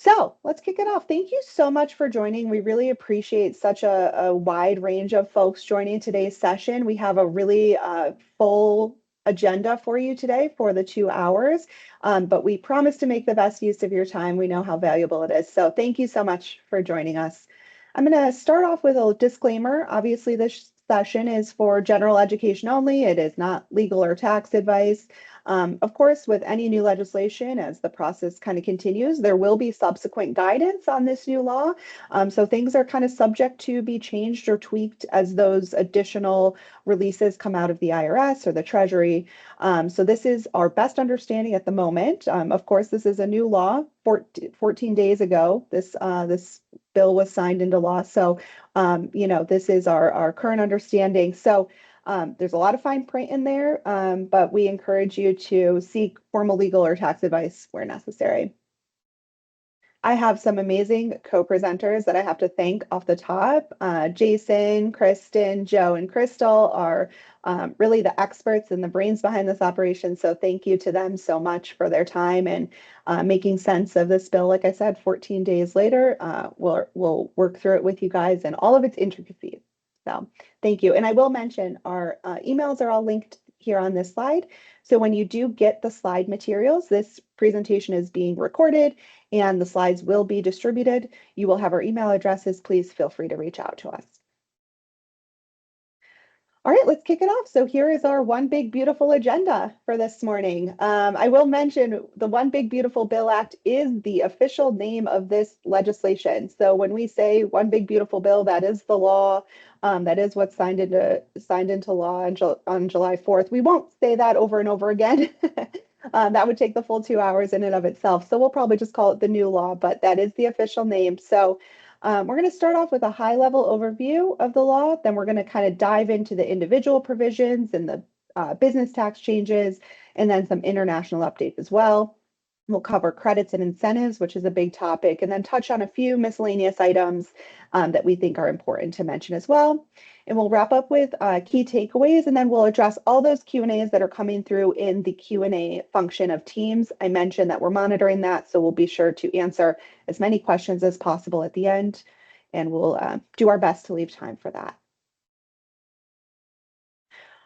So let's kick it off. Thank you so much for joining. We really appreciate such a wide range of folks joining today's session. We have a really full agenda for you today for the 2 hours, but we promise to make the best use of your time. We know how valuable it is. So thank you so much for joining us. I'm going to start off with a disclaimer. Obviously, this session is for general education only. It is not legal or tax advice. Of course, with any new legislation, as the process kind of continues, there will be subsequent guidance on this new law. So things are kind of subject to be changed or tweaked as those additional releases come out of the IRS or the Treasury. So this is our best understanding at the moment. Of course, this is a new law. 14 days ago, this bill was signed into law. So, this is our current understanding. So there's a lot of fine print in there, but we encourage you to seek formal legal or tax advice where necessary. I have some amazing co-presenters that I have to thank off the top. Jason, Kristen, Joe, and Crystal are really the experts and the brains behind this operation. So thank you to them so much for their time and making sense of this bill. Like I said, 14 days later, we'll work through it with you guys and all of its intricacies. So thank you. And I will mention our emails are all linked here on this slide. So when you do get the slide materials, this presentation is being recorded and the slides will be distributed. You will have our email addresses. Please feel free to reach out to us. All right, let's kick it off. So here is our One Big Beautiful agenda for this morning. I will mention the One Big Beautiful Bill Act is the official name of this legislation. So when we say One Big Beautiful Bill, that is the law. That is what's signed into law on July 4th. We won't say that over and over again. That would take the full 2 hours in and of itself. So we'll probably just call it the new law, but that is the official name. So we're going to start off with a high-level overview of the law. Then we're going to kind of dive into the individual provisions and the business tax changes, and then some international updates as well. We'll cover credits and incentives, which is a big topic, and then touch on a few miscellaneous items that we think are important to mention as well. And we'll wrap up with key takeaways, and then we'll address all those Q&As that are coming through in the Q&A function of Teams. I mentioned that we're monitoring that, so we'll be sure to answer as many questions as possible at the end, and we'll do our best to leave time for that.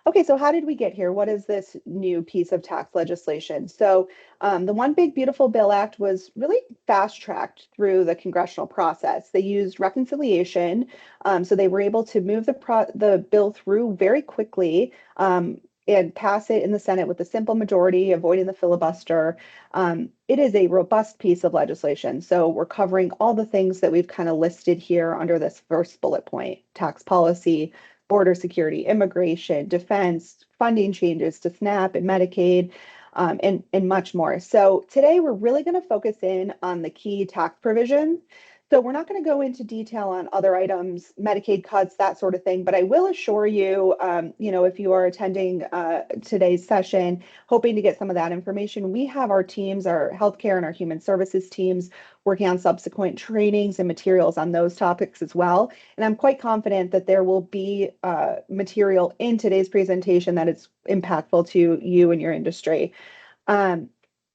Okay, so how did we get here? What is this new piece of tax legislation? So, the One Big Beautiful Bill Act was really fast-tracked through the congressional process. They used reconciliation, so they were able to move the bill through very quickly and pass it in the Senate with a simple majority, avoiding the filibuster. It is a robust piece of legislation. So we're covering all the things that we've kind of listed here under this first bullet point: tax policy, border security, immigration, defense, funding changes to SNAP and Medicaid, and much more. So today we're really going to focus in on the key tax provisions. So we're not going to go into detail on other items, Medicaid cuts, that sort of thing, but I will assure you, if you are attending today's session, hoping to get some of that information, we have our teams, our healthcare and our human services teams, working on subsequent trainings and materials on those topics as well. And I'm quite confident that there will be material in today's presentation that is impactful to you and your industry.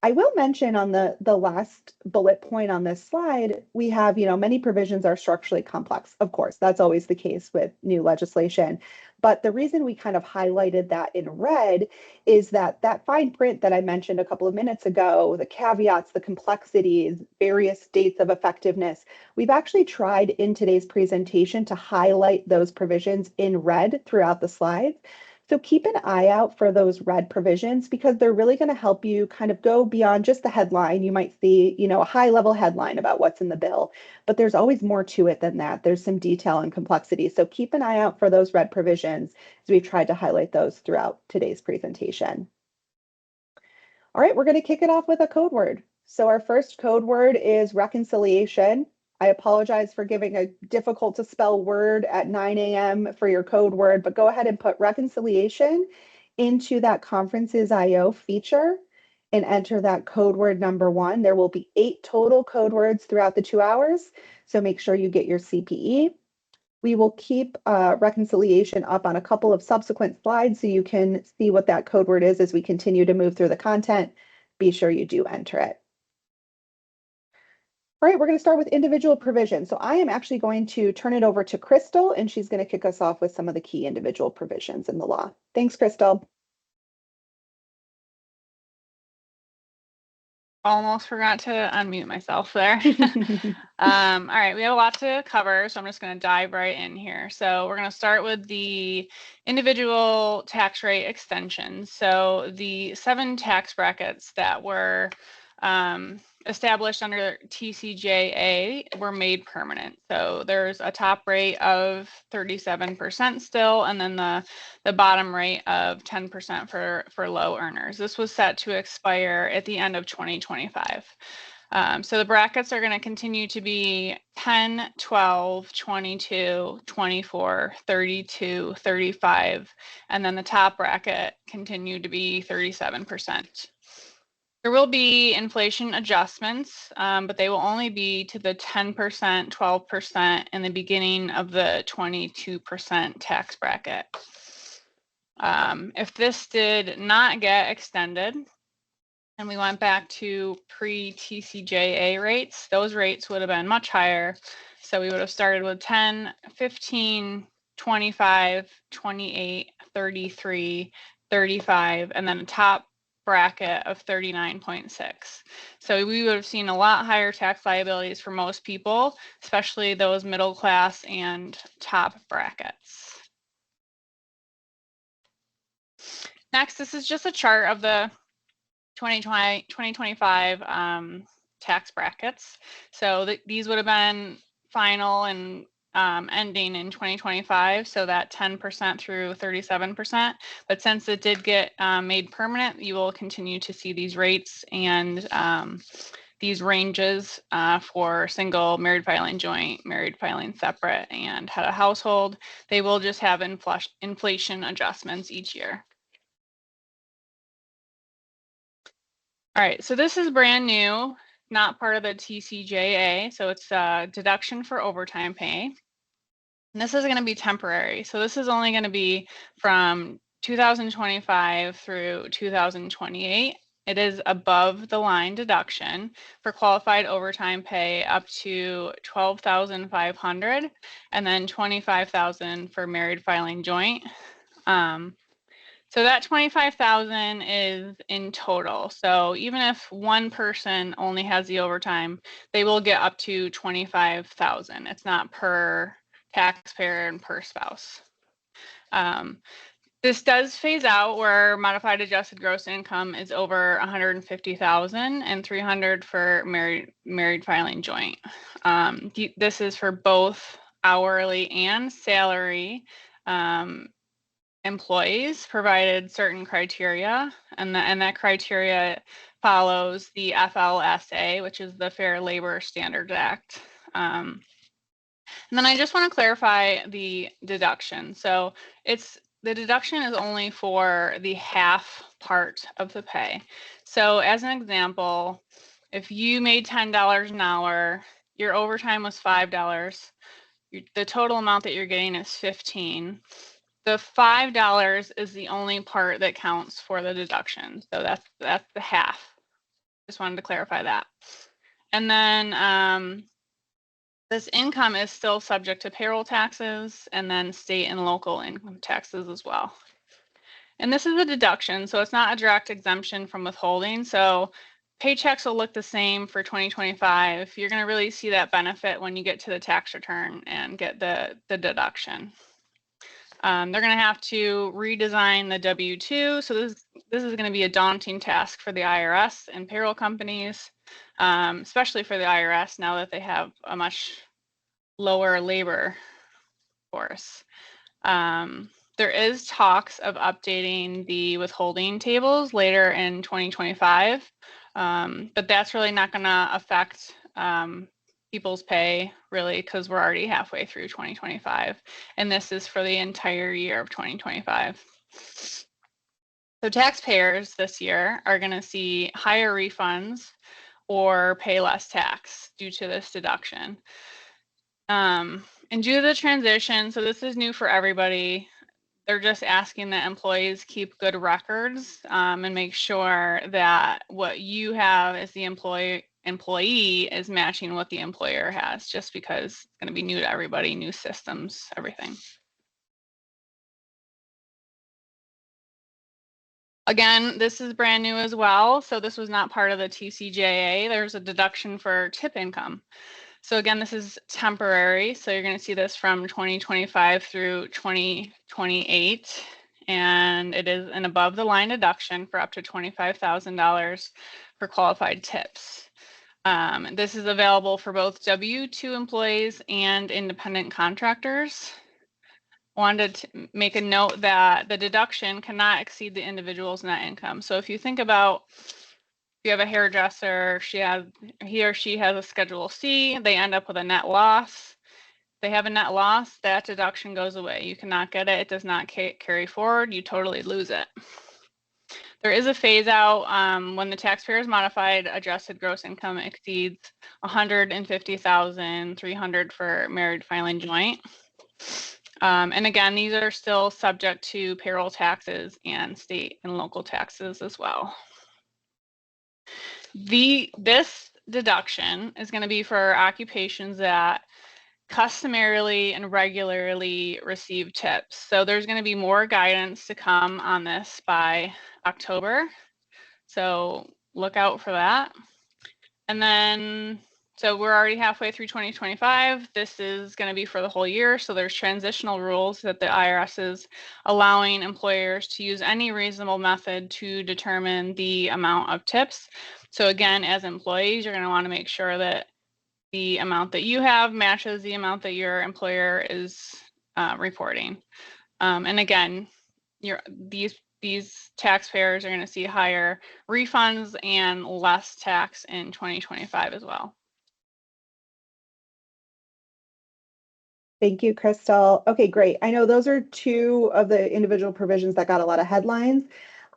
I will mention on the last bullet point on this slide, we have, many provisions are structurally complex. Of course, that's always the case with new legislation. But the reason we kind of highlighted that in red is that fine print that I mentioned a couple of minutes ago, the caveats, the complexities, various dates of effectiveness, we've actually tried in today's presentation to highlight those provisions in red throughout the slides. So keep an eye out for those red provisions because they're really going to help you kind of go beyond just the headline. You might see, a high level headline about what's in the bill, but there's always more to it than that. There's some detail and complexity. So keep an eye out for those red provisions as we've tried to highlight those throughout today's presentation. All right, we're going to kick it off with a code word. So our first code word is reconciliation. I apologize for giving a difficult to spell word at 9 a.m. for your code word, but go ahead and put reconciliation into that conferences IO feature and enter that code word number 1. There will be 8 total code words throughout the 2 hours, so make sure you get your CPE. We will keep reconciliation up on a couple of subsequent slides so you can see what that code word is as we continue to move through the content. Be sure you do enter it. All right, we're going to start with individual provision. So I am actually going to turn it over to Crystal, and she's going to kick us off with some of the key individual provisions in the law. Thanks, Crystal. Almost forgot to unmute myself there. All right, we have a lot to cover, so I'm just going to dive right in here. So we're going to start with the individual tax rate extensions. So the 7 tax brackets that were established under TCJA were made permanent. So there's a top rate of 37% still, and then the bottom rate of 10% for low earners. This was set to expire at the end of 2025. So the brackets are going to continue to be 10, 12, 22, 24, 32, 35, and then the top bracket continued to be 37%. There will be inflation adjustments, but they will only be to the 10%, 12% in the beginning of the 22% tax bracket. If this did not get extended, and we went back to pre-TCJA rates, those rates would have been much higher. So we would have started with 10, 15, 25, 28, 33, 35, and then a top bracket of 39.6. So we would have seen a lot higher tax liabilities for most people, especially those middle class and top brackets. Next, this is just a chart of the 2025 tax brackets. So these would have been final and ending in 2025, so that 10% through 37%. But since it did get made permanent, you will continue to see these rates and these ranges for single, married filing joint, married filing separate, and head of household. They will just have inflation adjustments each year. All right, so this is brand new, not part of the TCJA, so it's a deduction for overtime pay. And this is going to be temporary, so this is only going to be from 2025 through 2028. It is above the line deduction for qualified overtime pay up to $12,500 and then $25,000 for married filing joint. So that 25,000 is in total. So even if one person only has the overtime, they will get up to 25,000. It's not per taxpayer and per spouse. This does phase out where modified adjusted gross income is over 150,000 and 300 for married filing joint. This is for both hourly and salary employees, provided certain criteria, and that criteria follows the FLSA, which is the Fair Labor Standards Act. And then I just want to clarify the deduction. So the deduction is only for the half part of the pay. So as an example, if you made $10 an hour, your overtime was $5, the total amount that you're getting is $15. The $5 is the only part that counts for the deduction. So that's the half. Just wanted to clarify that. And then this income is still subject to payroll taxes and then state and local income taxes as well. And this is a deduction, so it's not a direct exemption from withholding. So paychecks will look the same for 2025. You're going to really see that benefit when you get to the tax return and get the deduction. They're going to have to redesign the W-2. So this is going to be a daunting task for the IRS and payroll companies, especially for the IRS now that they have a much lower labor force. There is talks of updating the withholding tables later in 2025, but that's really not going to affect people's pay really, because we're already halfway through 2025, and this is for the entire year of 2025. So taxpayers this year are going to see higher refunds or pay less tax due to this deduction. And due to the transition, so this is new for everybody, they're just asking that employees keep good records and make sure that what you have as the employee employee is matching what the employer has, just because it's going to be new to everybody, new systems, everything. Again, this is brand new as well. So this was not part of the TCJA. There's a deduction for tip income. So again, this is temporary. So you're going to see this from 2025 through 2028. And it is an above the line deduction for up to $25,000 for qualified tips. This is available for both W-2 employees and independent contractors. Wanted to make a note that the deduction cannot exceed the individual's net income. So if you think about, if you have a hairdresser, he or she has a Schedule C, they end up with a net loss. They have a net loss, that deduction goes away. You cannot get it. It does not carry forward. You totally lose it. There is a phase out when the taxpayer is modified, adjusted gross income exceeds $150,300 for married filing joint. And again, these are still subject to payroll taxes and state and local taxes as well. This deduction is going to be for occupations that customarily and regularly receive tips. So there's going to be more guidance to come on this by October. So look out for that. And then, so we're already halfway through 2025. This is going to be for the whole year. So there's transitional rules that the IRS is allowing employers to use any reasonable method to determine the amount of tips. So again, as employees, you're going to want to make sure that the amount that you have matches the amount that your employer is reporting. And again, these taxpayers are going to see higher refunds and less tax in 2025 as well. Thank you, Crystal. Okay, great. I know those are two of the individual provisions that got a lot of headlines.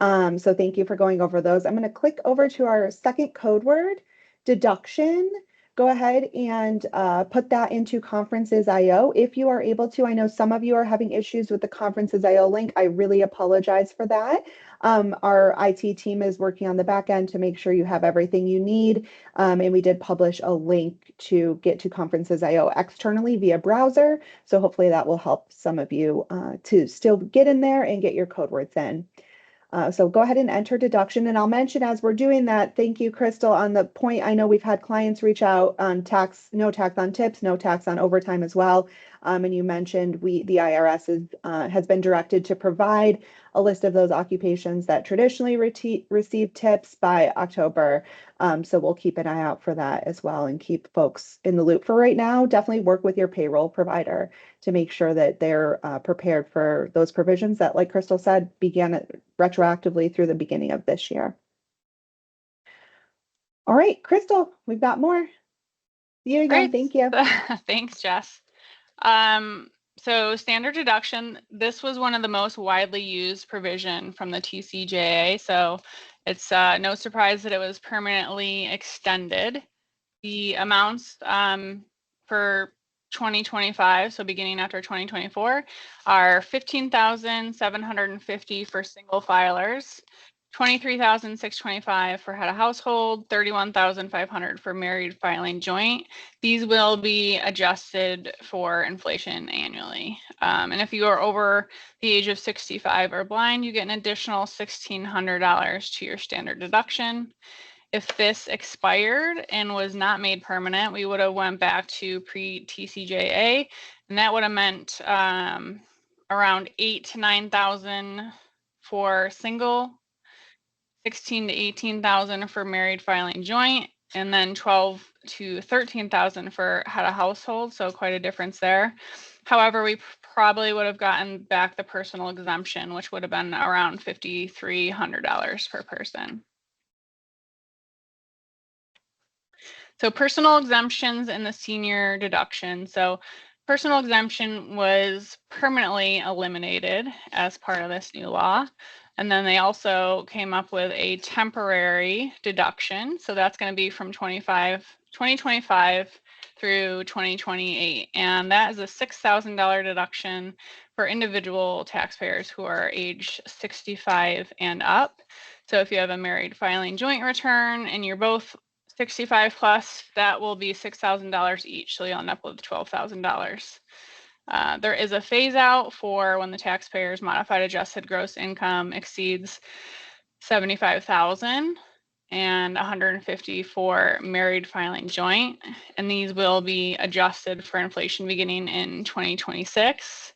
So thank you for going over those. I'm going to click over to our second code word, deduction. Go ahead and put that into Conferences.io if you are able to. I know some of you are having issues with the Conferences.io link. I really apologize for that. Our IT team is working on the back end to make sure you have everything you need. And we did publish a link to get to Conferences.io externally via browser. So hopefully that will help some of you to still get in there and get your code words in. So go ahead and enter deduction. And I'll mention as we're doing that, thank you, Crystal, on the point. I know we've had clients reach out on tax, no tax on tips, no tax on overtime as well. And you mentioned the IRS has been directed to provide a list of those occupations that traditionally receive tips by October. So we'll keep an eye out for that as well and keep folks in the loop. For right now, definitely work with your payroll provider to make sure that they're prepared for those provisions that, like Crystal said, began retroactively through the beginning of this year. All right, Crystal, we've got more. See you again. Great. Thank you. Thanks, Jess. So standard deduction, this was one of the most widely used provision from the TCJA. So it's no surprise that it was permanently extended. The amounts for 2025, so beginning after 2024, are $15,750 for single filers, $23,625 for head of household, $31,500 for married filing joint. These will be adjusted for inflation annually. And if you are over the age of 65 or blind, you get an additional $1,600 to your standard deduction. If this expired and was not made permanent, we would have went back to pre-TCJA, and that would have meant around 8,000 to 9,000 for single, 16,000 to 18,000 for married filing joint, and then 12,000 to 13,000 for head of household. So quite a difference there. However, we probably would have gotten back the personal exemption, which would have been around $5,300 per person. So personal exemptions and the senior deduction. So personal exemption was permanently eliminated as part of this new law. And then they also came up with a temporary deduction. So that's going to be from 2025 through 2028. And that is a $6,000 deduction for individual taxpayers who are age 65 and up. So if you have a married filing joint return and you're both 65 plus, that will be $6,000 each, so you'll end up with $12,000. There is a phase out for when the taxpayer's modified adjusted gross income exceeds 75,000 and 150 for married filing joint, and these will be adjusted for inflation beginning in 2026.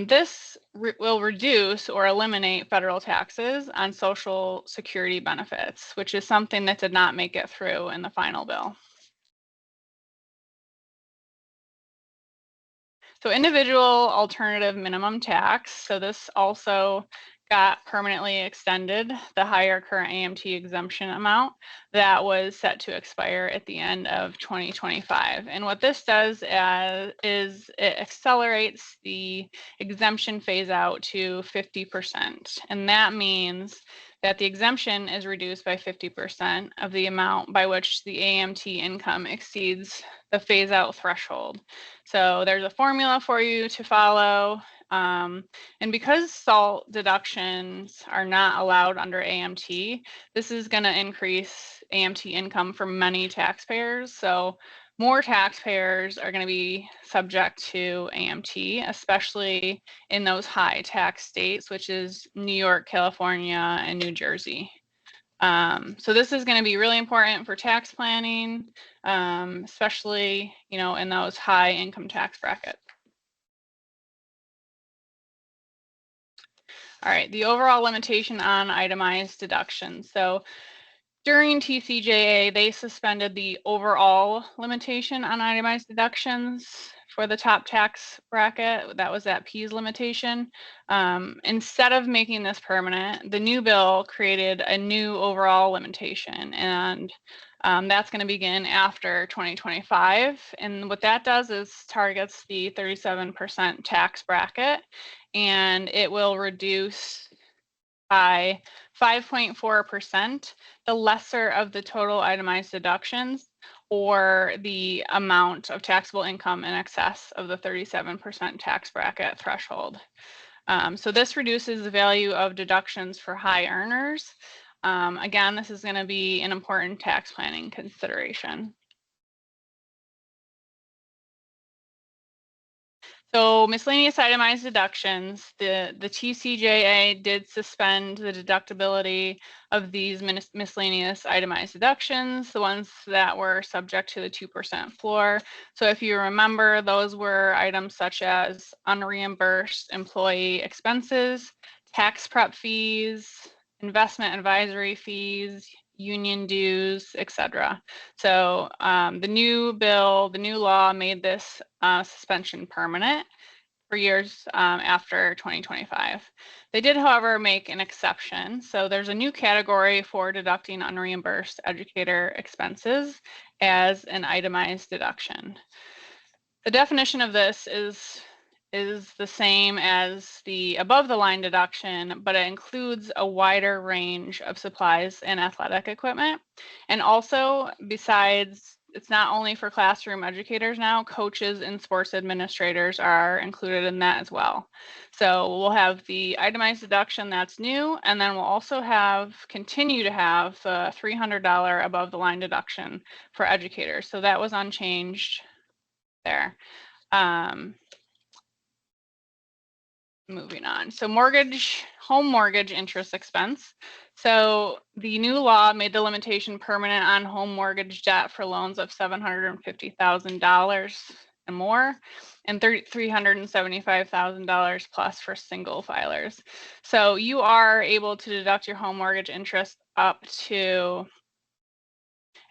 This will reduce or eliminate federal taxes on Social Security benefits, which is something that did not make it through in the final bill. So individual alternative minimum tax. So this also got permanently extended, the higher current AMT exemption amount that was set to expire at the end of 2025. And what this does is it accelerates the exemption phase out to 50%. And that means that the exemption is reduced by 50% of the amount by which the AMT income exceeds the phase out threshold. So there's a formula for you to follow. And because SALT deductions are not allowed under AMT, this is going to increase AMT income for many taxpayers. So more taxpayers are going to be subject to AMT, especially in those high tax states, which is New York, California, and New Jersey. So this is going to be really important for tax planning, especially, in those high income tax brackets. All right, the overall limitation on itemized deductions. So during TCJA, they suspended the overall limitation on itemized deductions for the top tax bracket. That was that P's limitation. Instead of making this permanent, the new bill created a new overall limitation, and that's going to begin after 2025. And what that does is targets the 37% tax bracket, and it will reduce by 5.4% the lesser of the total itemized deductions or the amount of taxable income in excess of the 37% tax bracket threshold. So this reduces the value of deductions for high earners. Again, this is going to be an important tax planning consideration. So miscellaneous itemized deductions, the TCJA did suspend the deductibility of these miscellaneous itemized deductions, the ones that were subject to the 2% floor. So if you remember, those were items such as unreimbursed employee expenses, tax prep fees, investment advisory fees, union dues, etc. So the new bill, the new law made this suspension permanent for years after 2025. They did, however, make an exception. So there's a new category for deducting unreimbursed educator expenses as an itemized deduction. The definition of this is the same as the above the line deduction, but it includes a wider range of supplies and athletic equipment. And also, besides, it's not only for classroom educators now, coaches and sports administrators are included in that as well. So we'll have the itemized deduction that's new, and then we'll also continue to have the $300 above the line deduction for educators. So that was unchanged there. Moving on. So home mortgage interest expense. So the new law made the limitation permanent on home mortgage debt for loans of $750,000 and more, and $375,000 plus for single filers. So you are able to deduct your home mortgage interest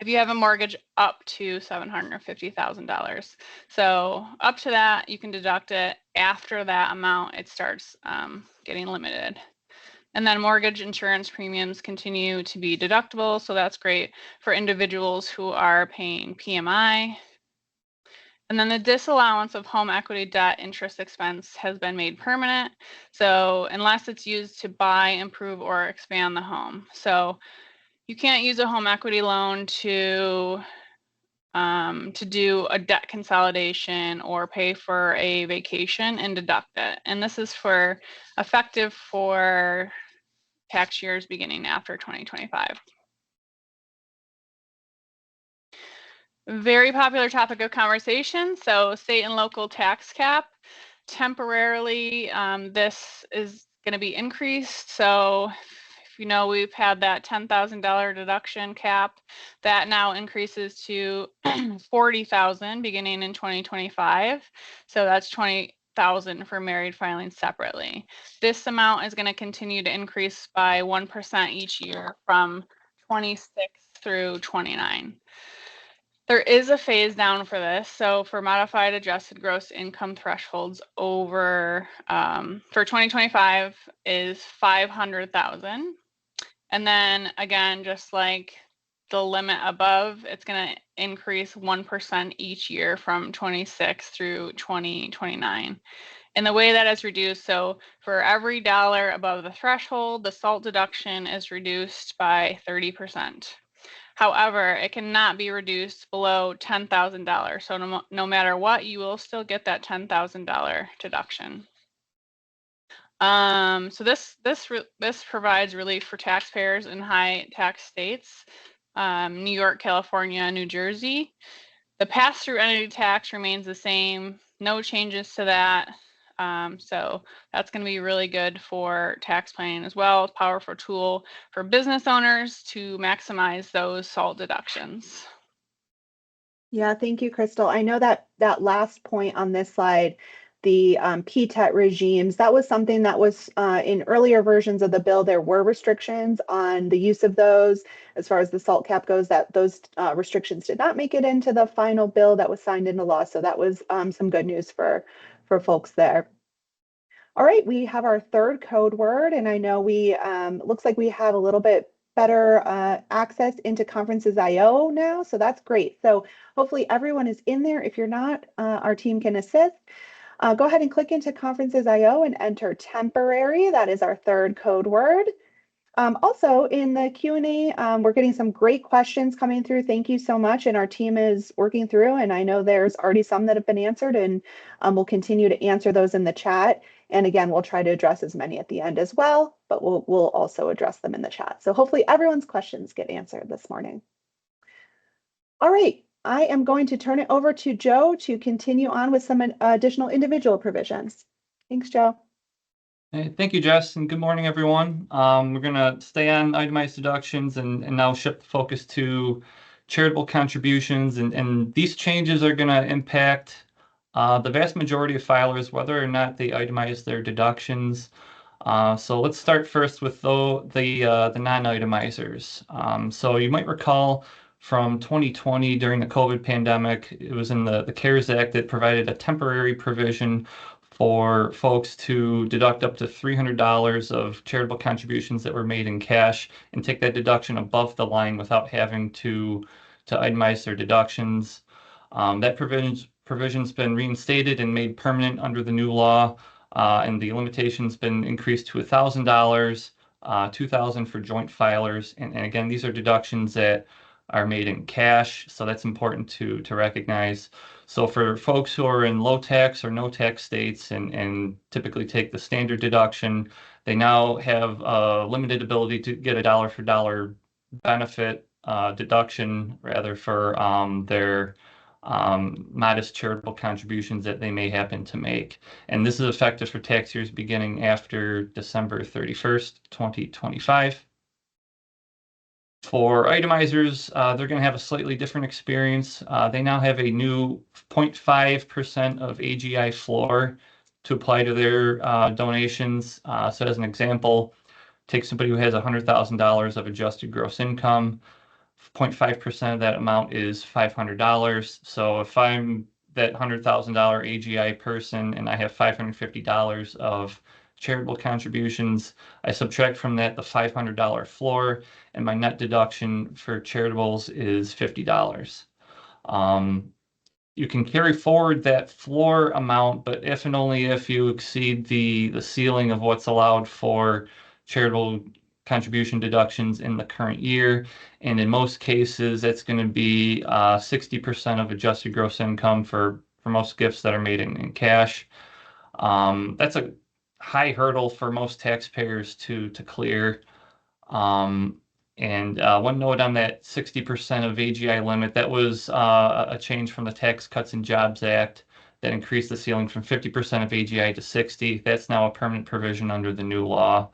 if you have a mortgage up to $750,000. So up to that, you can deduct it. After that amount, it starts getting limited. And then mortgage insurance premiums continue to be deductible. So that's great for individuals who are paying PMI. And then the disallowance of home equity debt interest expense has been made permanent. So unless it's used to buy, improve, or expand the home. So you can't use a home equity loan to do a debt consolidation or pay for a vacation and deduct it. And this is effective for tax years beginning after 2025. Very popular topic of conversation. So, state and local tax cap. Temporarily, this is going to be increased. So, if you know, we've had that $10,000 deduction cap that now increases to 40,000 beginning in 2025. So that's 20,000 for married filing separately. This amount is going to continue to increase by 1% each year from 26 through 29. There is a phase down for this. So for modified adjusted gross income thresholds over for 2025 is 500,000. And then again, just like the limit above, it's going to increase 1% each year from 26 through 2029. And the way that is reduced, so for every dollar above the threshold, the SALT deduction is reduced by 30%. However, it cannot be reduced below $10,000. So no matter what, you will still get that $10,000 deduction. So this provides relief for taxpayers in high tax states, New York, California, New Jersey. The pass-through entity tax remains the same, no changes to that. So that's going to be really good for tax planning as well. Powerful tool for business owners to maximize those SALT deductions. Yeah, thank you, Crystal. I know that that last point on this slide, the PTET regimes, that was something that was in earlier versions of the bill. There were restrictions on the use of those as far as the SALT cap goes, that those restrictions did not make it into the final bill that was signed into law. So that was some good news for folks there. All right, we have our third code word, and I know we looks like we have a little bit better access into Conferences IO now, so that's great. So hopefully everyone is in there. If you're not, our team can assist. Go ahead and click into Conferences IO and enter temporary. That is our third code word. Also in the Q&A, we're getting some great questions coming through. Thank you so much. And our team is working through, and I know there's already some that have been answered, and we'll continue to answer those in the chat. And again, we'll try to address as many at the end as well, but we'll also address them in the chat. So hopefully everyone's questions get answered this morning. All right, I am going to turn it over to Joe to continue on with some additional individual provisions. Thanks, Joe. Hey, thank you, Jess, and good morning, everyone. We're going to stay on itemized deductions and now shift the focus to charitable contributions. And these changes are going to impact the vast majority of filers, whether or not they itemize their deductions. So let's start first with the non-itemizers. So you might recall from 2020 during the COVID pandemic, it was in the CARES Act that provided a temporary provision for folks to deduct up to $300 of charitable contributions that were made in cash and take that deduction above the line without having to itemize their deductions. That provision's been reinstated and made permanent under the new law, and the limitation's been increased to $1,000, $2,000 for joint filers, and again, these are deductions that are made in cash, so that's important to recognize. So for folks who are in low tax or no tax states and typically take the standard deduction, they now have a limited ability to get a dollar for dollar benefit deduction rather for their modest charitable contributions that they may happen to make. And this is effective for tax years beginning after December 31st, 2025. For itemizers, they're going to have a slightly different experience. They now have a new 0.5% of AGI floor to apply to their donations. So as an example, take somebody who has $100,000 of adjusted gross income. 0.5% of that amount is $500. So if I'm that $100,000 AGI person and I have $550 of charitable contributions, I subtract from that the $500 floor, and my net deduction for charitables is $50. You can carry forward that floor amount, but if and only if you exceed the ceiling of what's allowed for charitable contribution deductions in the current year. And in most cases, that's going to be 60% of adjusted gross income for most gifts that are made in cash. That's a high hurdle for most taxpayers to clear. And one note on that 60% of AGI limit, that was a change from the Tax Cuts and Jobs Act that increased the ceiling from 50% of AGI to 60. That's now a permanent provision under the new law.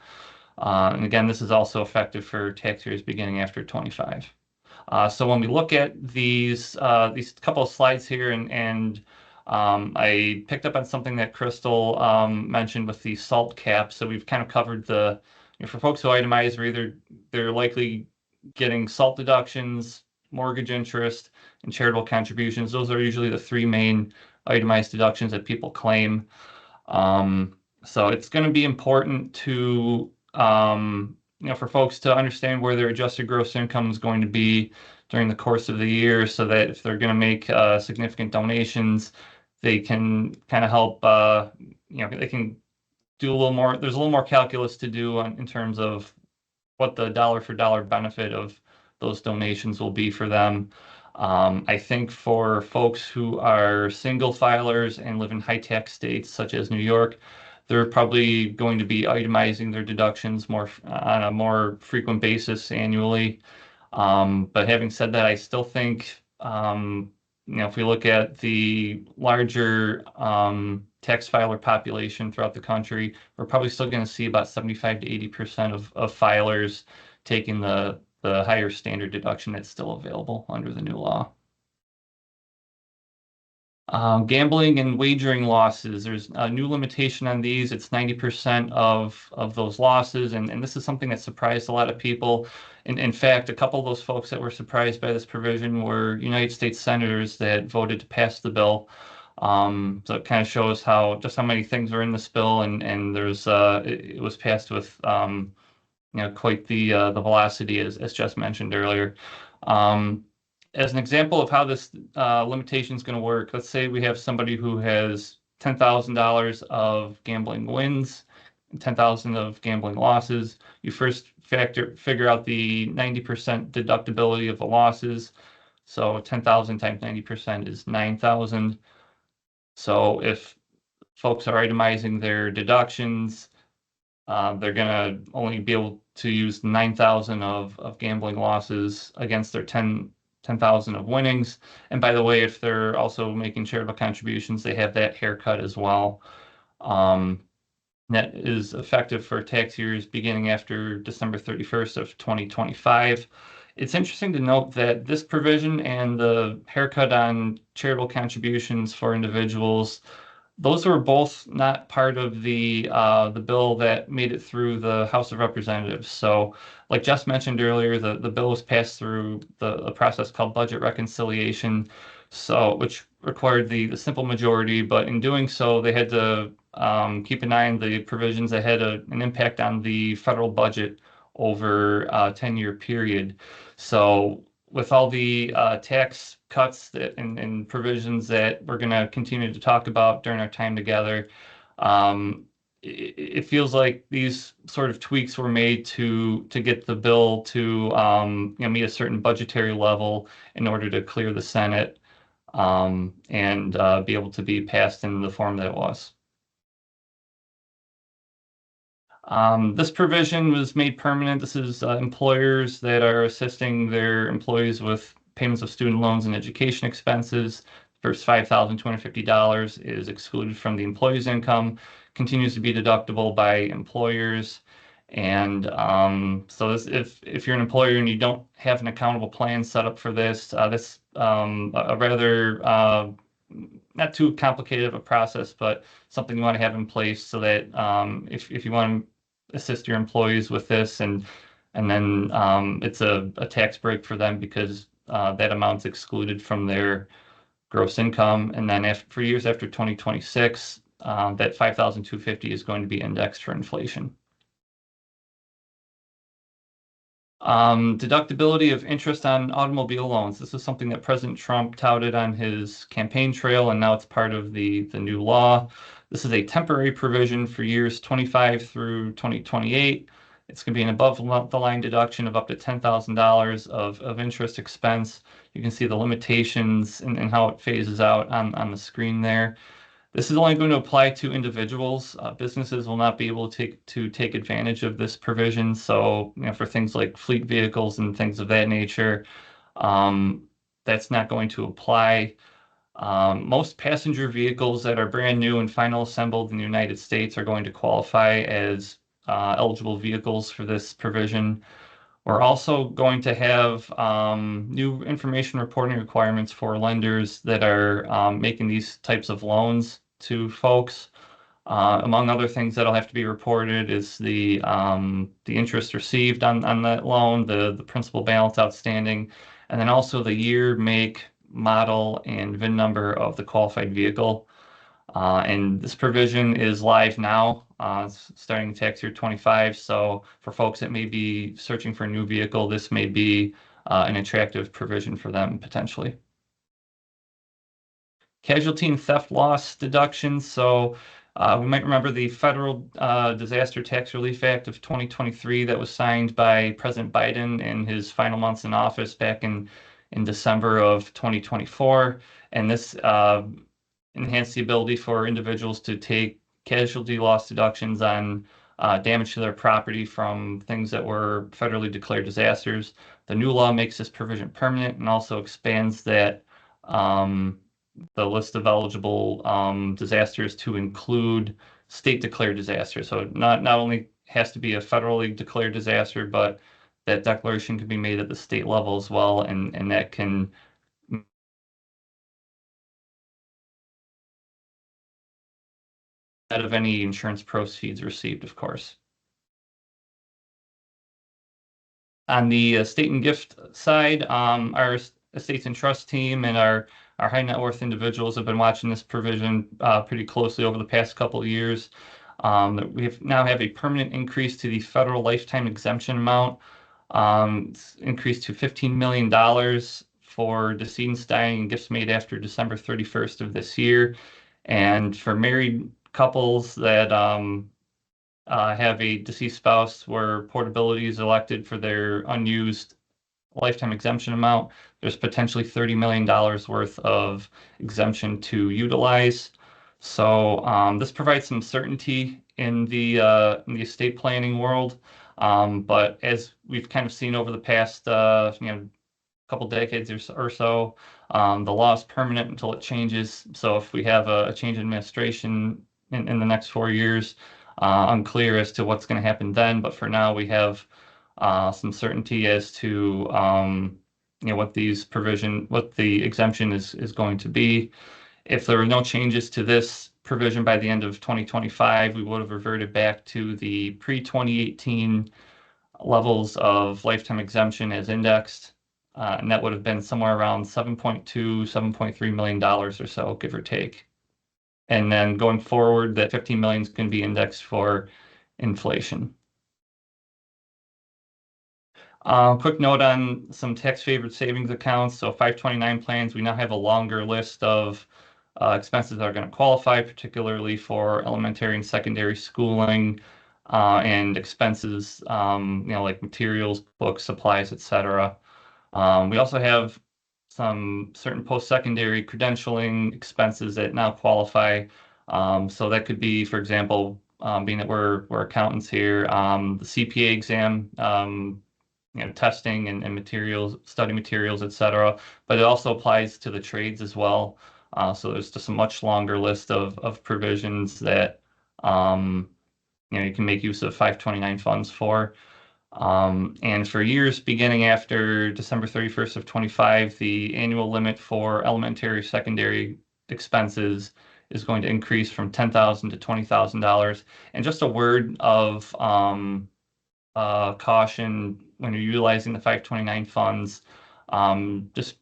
And again, this is also effective for tax years beginning after 25. So when we look at these couple of slides here, and I picked up on something that Crystal mentioned with the SALT cap. So we've kind of covered for folks who itemize, they're likely getting SALT deductions, mortgage interest, and charitable contributions. Those are usually the three main itemized deductions that people claim. So it's going to be important to for folks to understand where their adjusted gross income is going to be during the course of the year, so that if they're going to make significant donations, they can kind of help. They can do a little more. There's a little more calculus to do in terms of what the dollar for dollar benefit of those donations will be for them. I think for folks who are single filers and live in high tax states such as New York, they're probably going to be itemizing their deductions on a more frequent basis annually. But having said that, I still think, if we look at the larger tax filer population throughout the country, we're probably still going to see about 75 to 80% of filers taking the higher standard deduction that's still available under the new law. Gambling and wagering losses, there's a new limitation on these. It's 90% of those losses, and this is something that surprised a lot of people. In fact, a couple of those folks that were surprised by this provision were United States senators that voted to pass the bill. So it kind of shows just how many things are in this bill, and it was passed with quite the velocity, as Jess mentioned earlier. As an example of how this limitation is going to work, let's say we have somebody who has $10,000 of gambling wins and 10,000 of gambling losses. You first figure out the 90% deductibility of the losses. So 10,000 times 90% is 9,000. So if folks are itemizing their deductions, they're going to only be able to use 9,000 of gambling losses against their 10,000 of winnings. And by the way, if they're also making charitable contributions, they have that haircut as well. That is effective for tax years beginning after December 31st of 2025. It's interesting to note that this provision and the haircut on charitable contributions for individuals, those were both not part of the bill that made it through the House of Representatives. So, like Jess mentioned earlier, the bill was passed through the process called budget reconciliation, which required the simple majority. But in doing so, they had to keep an eye on the provisions that had an impact on the federal budget over a 10-year period. So with all the tax cuts and provisions that we're going to continue to talk about during our time together, it feels like these sort of tweaks were made to get the bill to meet a certain budgetary level in order to clear the Senate and be able to be passed in the form that it was. This provision was made permanent. This is employers that are assisting their employees with payments of student loans and education expenses. First $5,250 is excluded from the employee's income, continues to be deductible by employers. And so if you're an employer and you don't have an accountable plan set up for this, a rather not too complicated of a process, but something you want to have in place so that if you want to assist your employees with this, and then it's a tax break for them because that amount's excluded from their gross income. And then for years after 2026, that $5,250 is going to be indexed for inflation. Deductibility of interest on automobile loans. This is something that President Trump touted on his campaign trail, and now it's part of the new law. This is a temporary provision for years 25 through 2028. It's going to be an above the line deduction of up to $10,000 of interest expense. You can see the limitations and how it phases out on the screen there. This is only going to apply to individuals. Businesses will not be able to take advantage of this provision. So, for things like fleet vehicles and things of that nature, um, that's not going to apply. Most passenger vehicles that are brand new and final assembled in the United States are going to qualify as eligible vehicles for this provision. We're also going to have new information reporting requirements for lenders that are making these types of loans to folks. Among other things that'll have to be reported is the interest received on that loan, the principal balance outstanding, and then also the year, make, model, and VIN number of the qualified vehicle. And this provision is live now, starting tax year 25. So for folks that may be searching for a new vehicle, this may be an attractive provision for them potentially. Casualty and theft loss deductions. So we might remember the Federal Disaster Tax Relief Act of 2023 that was signed by President Biden in his final months in office back in December of 2024. And this enhanced the ability for individuals to take casualty loss deductions on damage to their property from things that were federally declared disasters. The new law makes this provision permanent and also expands that the list of eligible disasters to include state declared disasters. So not only has to be a federally declared disaster, but that declaration can be made at the state level as well, and that can out of any insurance proceeds received, of course. On the estate and gift side, our estates and trust team and our high net worth individuals have been watching this provision pretty closely over the past couple of years. We now have a permanent increase to the federal lifetime exemption amount. It's increased to $15 million for decedents dying and gifts made after December 31st of this year. And for married couples that have a deceased spouse where portability is elected for their unused lifetime exemption amount, there's potentially $30 million worth of exemption to utilize. So this provides some certainty in the estate planning world. But as we've kind of seen over the past couple decades or so, the law is permanent until it changes. So if we have a change in administration in the next 4 years, unclear as to what's going to happen then. But for now, we have some certainty as to what the exemption is going to be. If there are no changes to this provision by the end of 2025, we would have reverted back to the pre-2018 levels of lifetime exemption as indexed. And that would have been somewhere around $7.2, $7.3 million or so, give or take. And then going forward, that 15 million is going to be indexed for inflation. Quick note on some tax favored savings accounts. So 529 plans, we now have a longer list of expenses that are going to qualify, particularly for elementary and secondary schooling and expenses, like materials, books, supplies, etc. We also have some certain post-secondary credentialing expenses that now qualify. So that could be, for example, being that we're accountants here, the CPA exam, testing and materials, study materials, etc. But it also applies to the trades as well. So there's just a much longer list of provisions that you can make use of 529 funds for. And for years beginning after December 31st of 25, the annual limit for elementary, secondary expenses is going to increase from $10,000 to $20,000. And just a word of caution when you're utilizing the 529 funds, just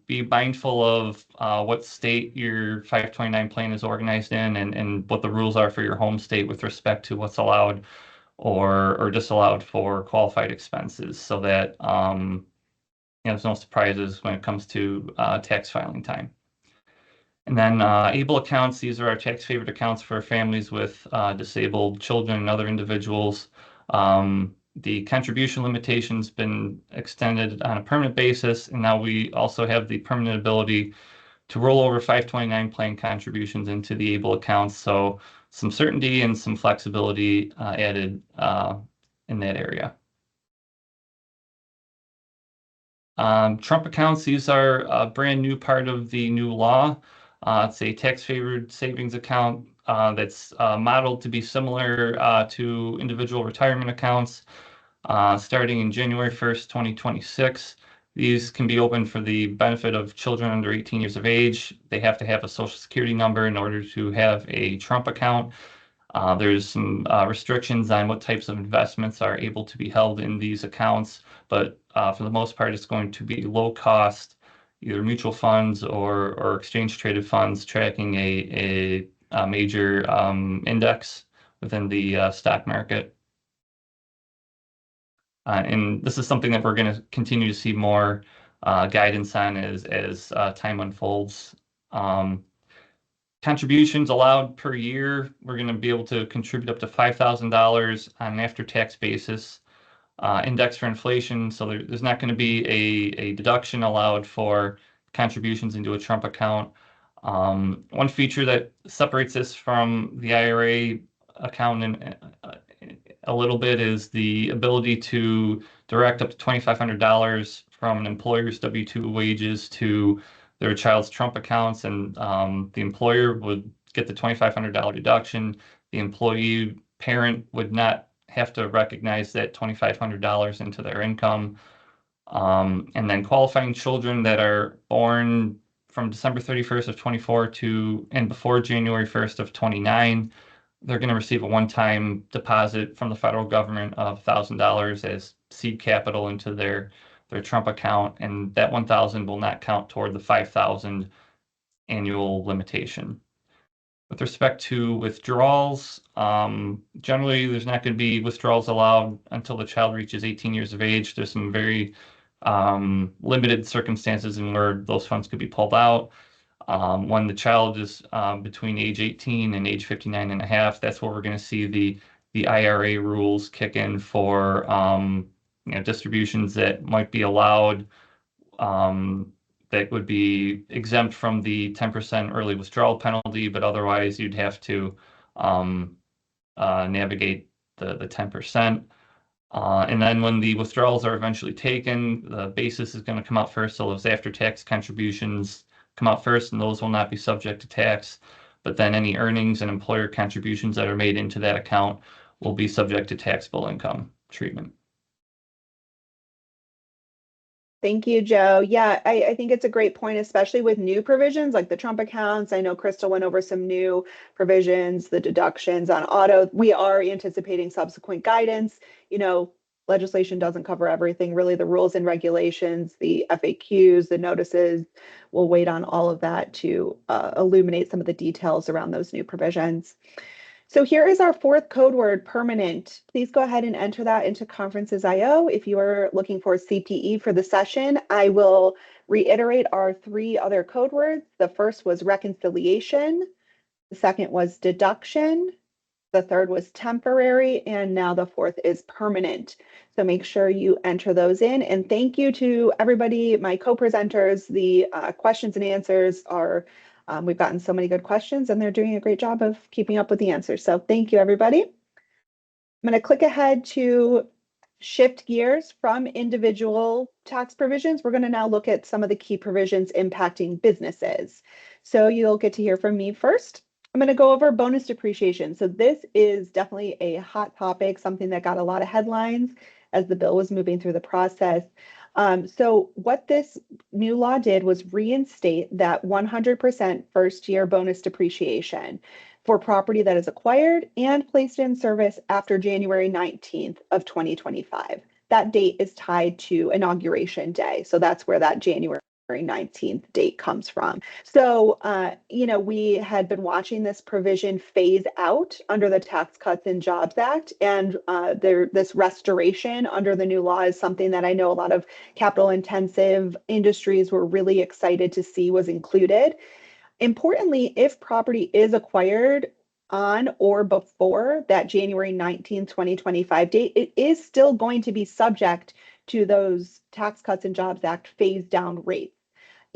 be mindful of what state your 529 plan is organized in and what the rules are for your home state with respect to what's allowed or disallowed for qualified expenses, so that there's no surprises when it comes to tax filing time. And then ABLE accounts, these are our tax favored accounts for families with disabled children and other individuals. The contribution limitation's been extended on a permanent basis, and now we also have the permanent ability to roll over 529 plan contributions into the ABLE accounts. So some certainty and some flexibility added in that area. Trump accounts, these are a brand new part of the new law. It's a tax-favored savings account that's modeled to be similar to individual retirement accounts starting in January 1st, 2026. These can be opened for the benefit of children under 18 years of age. They have to have a Social Security number in order to have a Trump account. There's some restrictions on what types of investments are able to be held in these accounts, but for the most part, it's going to be low cost, either mutual funds or exchange traded funds tracking a major index within the stock market. And this is something that we're going to continue to see more guidance on as time unfolds. Contributions allowed per year, we're going to be able to contribute up to $5,000 on an after-tax basis, index for inflation. So there's not going to be a deduction allowed for contributions into a Trump account. One feature that separates this from the IRA account a little bit is the ability to direct up to $2,500 from an employer's W-2 wages to their child's Trump accounts, and the employer would get the $2,500 deduction. The employee parent would not have to recognize that $2,500 into their income. And then qualifying children that are born from December 31st of 24 to and before January 1st of 29, they're going to receive a one-time deposit from the federal government of $1,000 as seed capital into their Trump account, and that 1,000 will not count toward the 5,000 annual limitation. With respect to withdrawals, generally there's not going to be withdrawals allowed until the child reaches 18 years of age. There's some very limited circumstances in where those funds could be pulled out. When the child is between age 18 and age 59 and a half, that's where we're going to see the IRA rules kick in for distributions that might be allowed that would be exempt from the 10% early withdrawal penalty, but otherwise you'd have to navigate the 10%. And then when the withdrawals are eventually taken, the basis is going to come out first. So those after-tax contributions come out first, and those will not be subject to tax. But then any earnings and employer contributions that are made into that account will be subject to taxable income treatment. Thank you, Joe. Yeah, I think it's a great point, especially with new provisions like the Trump accounts. I know Crystal went over some new provisions, the deductions on auto. We are anticipating subsequent guidance. Legislation doesn't cover everything. Really, the rules and regulations, the FAQs, the notices, we'll wait on all of that to illuminate some of the details around those new provisions. So here is our fourth code word, permanent. Please go ahead and enter that into Conferences.io. If you are looking for CPE for the session, I will reiterate our three other code words. The first was reconciliation. The second was deduction. The third was temporary. And now the fourth is permanent. So make sure you enter those in. And thank you to everybody, my co-presenters. The questions and answers are we've gotten so many good questions, and they're doing a great job of keeping up with the answers. So thank you, everybody. I'm going to click ahead to shift gears from individual tax provisions. We're going to now look at some of the key provisions impacting businesses. So you'll get to hear from me first. I'm going to go over bonus depreciation. So this is definitely a hot topic, something that got a lot of headlines as the bill was moving through the process. So what this new law did was reinstate that 100% first year bonus depreciation for property that is acquired and placed in service after January 19th of 2025. That date is tied to Inauguration Day. So that's where that January 19th date comes from. So, we had been watching this provision phase out under the Tax Cuts and Jobs Act, and this restoration under the new law is something that I know a lot of capital intensive industries were really excited to see was included. Importantly, if property is acquired on or before that January 19th, 2025 date, it is still going to be subject to those Tax Cuts and Jobs Act phase down rates.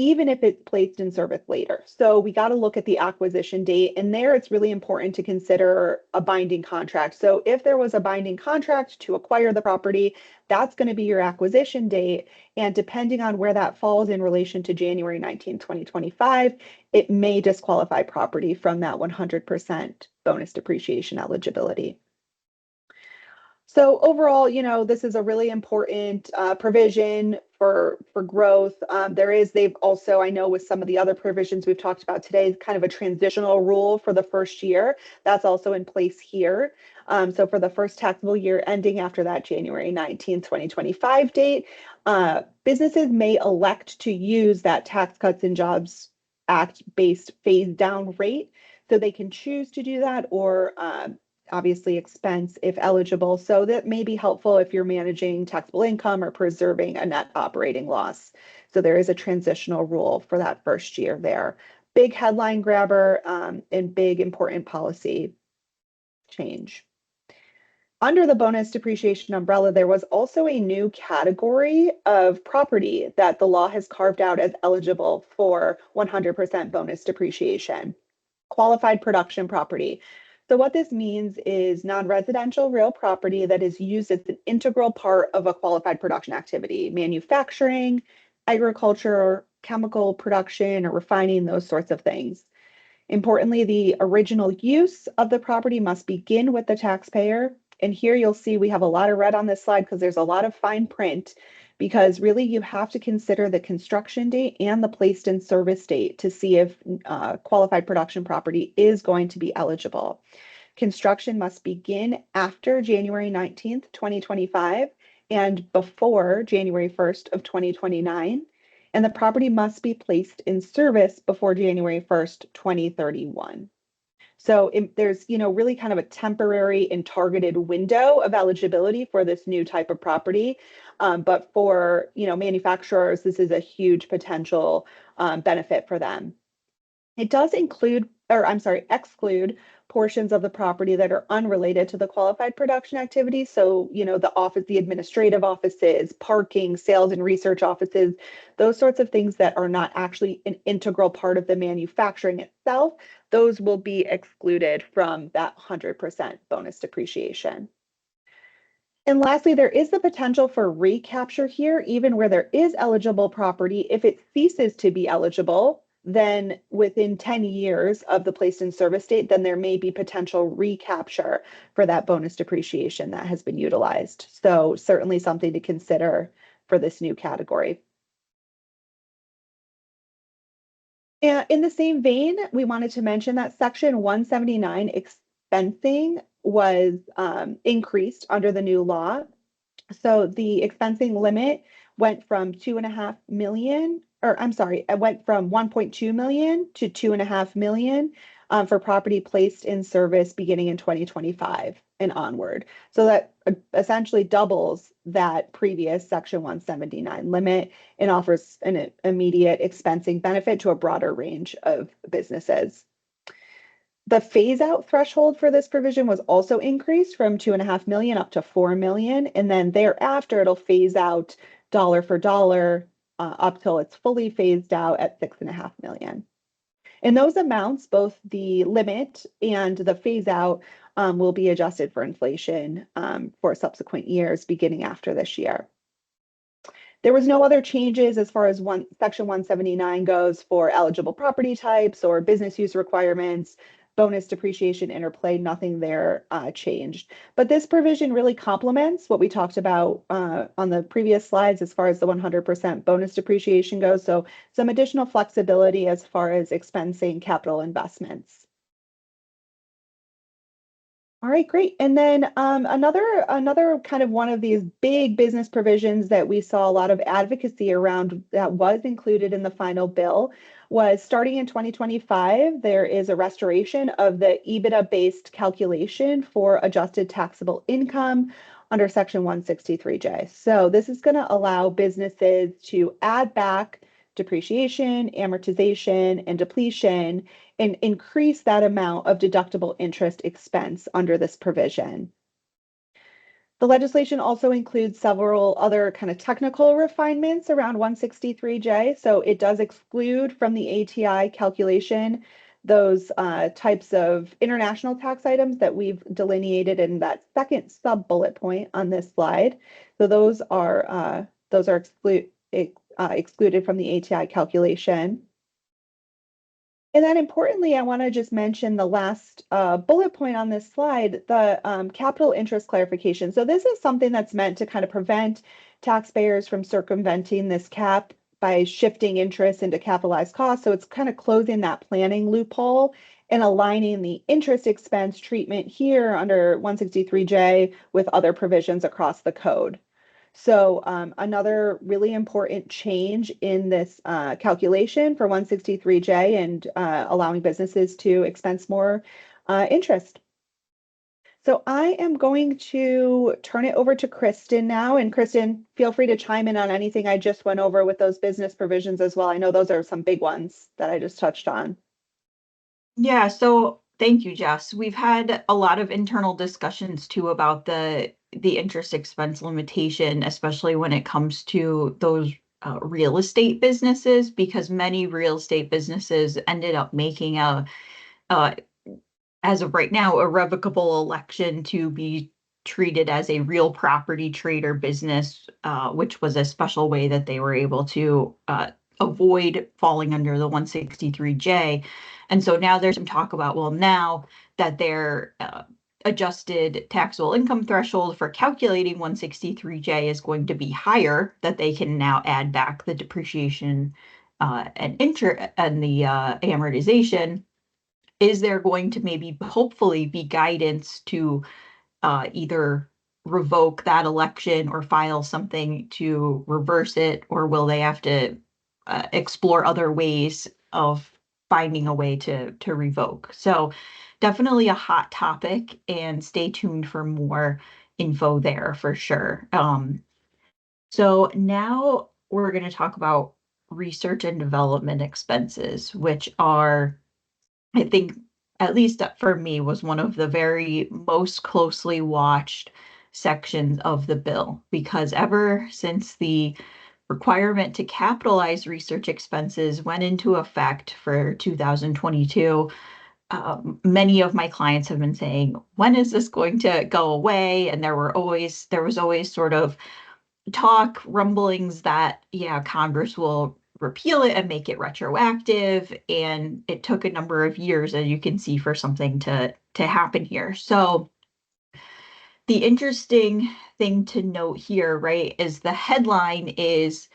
even if it's placed in service later. So we got to look at the acquisition date, and there it's really important to consider a binding contract. So if there was a binding contract to acquire the property, that's going to be your acquisition date. And depending on where that falls in relation to January 19, 2025, it may disqualify property from that 100% bonus depreciation eligibility. So overall, this is a really important provision for growth. They've also, I know with some of the other provisions we've talked about today, kind of a transitional rule for the first year. That's also in place here. So for the first taxable year ending after that January 19th, 2025 date, businesses may elect to use that Tax Cuts and Jobs Act based phase down rate. So they can choose to do that, or obviously expense if eligible. So that may be helpful if you're managing taxable income or preserving a net operating loss. So there is a transitional rule for that first year there. Big headline grabber and big important policy change. Under the bonus depreciation umbrella, there was also a new category of property that the law has carved out as eligible for 100% bonus depreciation: qualified production property. So what this means is non-residential real property that is used as an integral part of a qualified production activity: manufacturing, agriculture, chemical production, or refining, those sorts of things. Importantly, the original use of the property must begin with the taxpayer. And here you'll see we have a lot of red on this slide because there's a lot of fine print, because really you have to consider the construction date and the placed in service date to see if qualified production property is going to be eligible. Construction must begin after January 19th, 2025 and before January 1st of 2029. And the property must be placed in service before January 1st, 2031. So there's, really kind of a temporary and targeted window of eligibility for this new type of property. But for, manufacturers, this is a huge potential benefit for them. It does exclude portions of the property that are unrelated to the qualified production activity. So, the administrative offices, parking, sales and research offices, those sorts of things that are not actually an integral part of the manufacturing itself, those will be excluded from that 100% bonus depreciation. And lastly, there is the potential for recapture here, even where there is eligible property. If it ceases to be eligible, then within 10 years of the placed in service date, then there may be potential recapture for that bonus depreciation that has been utilized. So certainly something to consider for this new category. And in the same vein, we wanted to mention that Section 179 expensing was increased under the new law. So the expensing limit went from 2.5 million, it went from 1.2 million to 2.5 million for property placed in service beginning in 2025 and onward. So that essentially doubles that previous Section 179 limit and offers an immediate expensing benefit to a broader range of businesses. The phase out threshold for this provision was also increased from 2.5 million up to 4 million. And then thereafter, it'll phase out dollar for dollar up till it's fully phased out at 6.5 million. And those amounts, both the limit and the phase out, will be adjusted for inflation for subsequent years beginning after this year. There was no other changes as far as Section 179 goes for eligible property types or business use requirements, bonus depreciation interplay, nothing there changed. But this provision really complements what we talked about on the previous slides as far as the 100% bonus depreciation goes. So some additional flexibility as far as expensing capital investments. All right, great. And then another kind of one of these big business provisions that we saw a lot of advocacy around that was included in the final bill was starting in 2025, there is a restoration of the EBITDA-based calculation for adjusted taxable income under Section 163J. So this is going to allow businesses to add back depreciation, amortization, and depletion and increase that amount of deductible interest expense under this provision. The legislation also includes several other kind of technical refinements around 163J. So it does exclude from the ATI calculation those types of international tax items that we've delineated in that second sub bullet point on this slide. So those are excluded from the ATI calculation. And then importantly, I want to just mention the last bullet point on this slide, the capital interest clarification. So this is something that's meant to kind of prevent taxpayers from circumventing this cap by shifting interest into capitalized costs. So it's kind of closing that planning loophole and aligning the interest expense treatment here under 163J with other provisions across the code. So another really important change in this calculation for 163J and allowing businesses to expense more interest. So I am going to turn it over to Kristen now. And Kristen, feel free to chime in on anything I just went over with those business provisions as well. I know those are some big ones that I just touched on. Yeah, so thank you, Jess. We've had a lot of internal discussions too about the interest expense limitation, especially when it comes to those real estate businesses, because many real estate businesses ended up making as of right now, a revocable election to be treated as a real property trader business, which was a special way that they were able to avoid falling under the 163J. And so now there's some talk about, well, now that their adjusted taxable income threshold for calculating 163J is going to be higher, that they can now add back the depreciation and the amortization. Is there going to maybe hopefully be guidance to either revoke that election or file something to reverse it, or will they have to explore other ways of finding a way to revoke? So definitely a hot topic, and stay tuned for more info there for sure. So now we're going to talk about research and development expenses, which are, I think, at least for me, was one of the very most closely watched sections of the bill, because ever since the requirement to capitalize research expenses went into effect for 2022, many of my clients have been saying, when is this going to go away? And there was always sort of talk, rumblings that, yeah, Congress will repeal it and make it retroactive. And it took a number of years, as you can see, for something to happen here. So the interesting thing to note here, right, is the headline is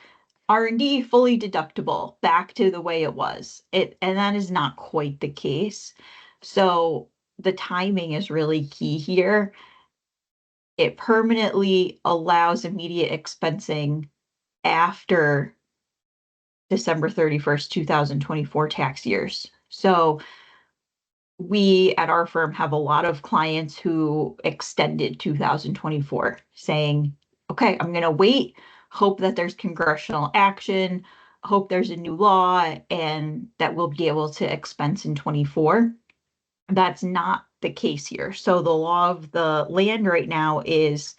R&D fully deductible, back to the way it was. And that is not quite the case. So the timing is really key here. It permanently allows immediate expensing after December 31st, 2024 tax years. So we at our firm have a lot of clients who extended 2024, saying, okay, I'm going to wait, hope that there's congressional action, hope there's a new law, and that we'll be able to expense in 24. That's not the case here. So the law of the land right now is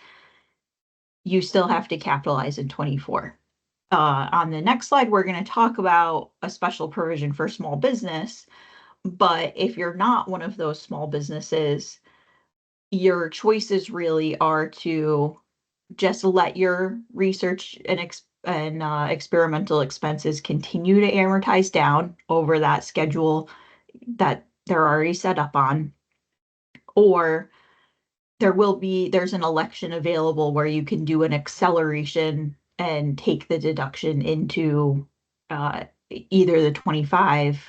you still have to capitalize in 24. On the next slide, we're going to talk about a special provision for small business. But if you're not one of those small businesses, your choices really are to just let your research and experimental expenses continue to amortize down over that schedule that they're already set up on, or there's an election available where you can do an acceleration and take the deduction into either the 25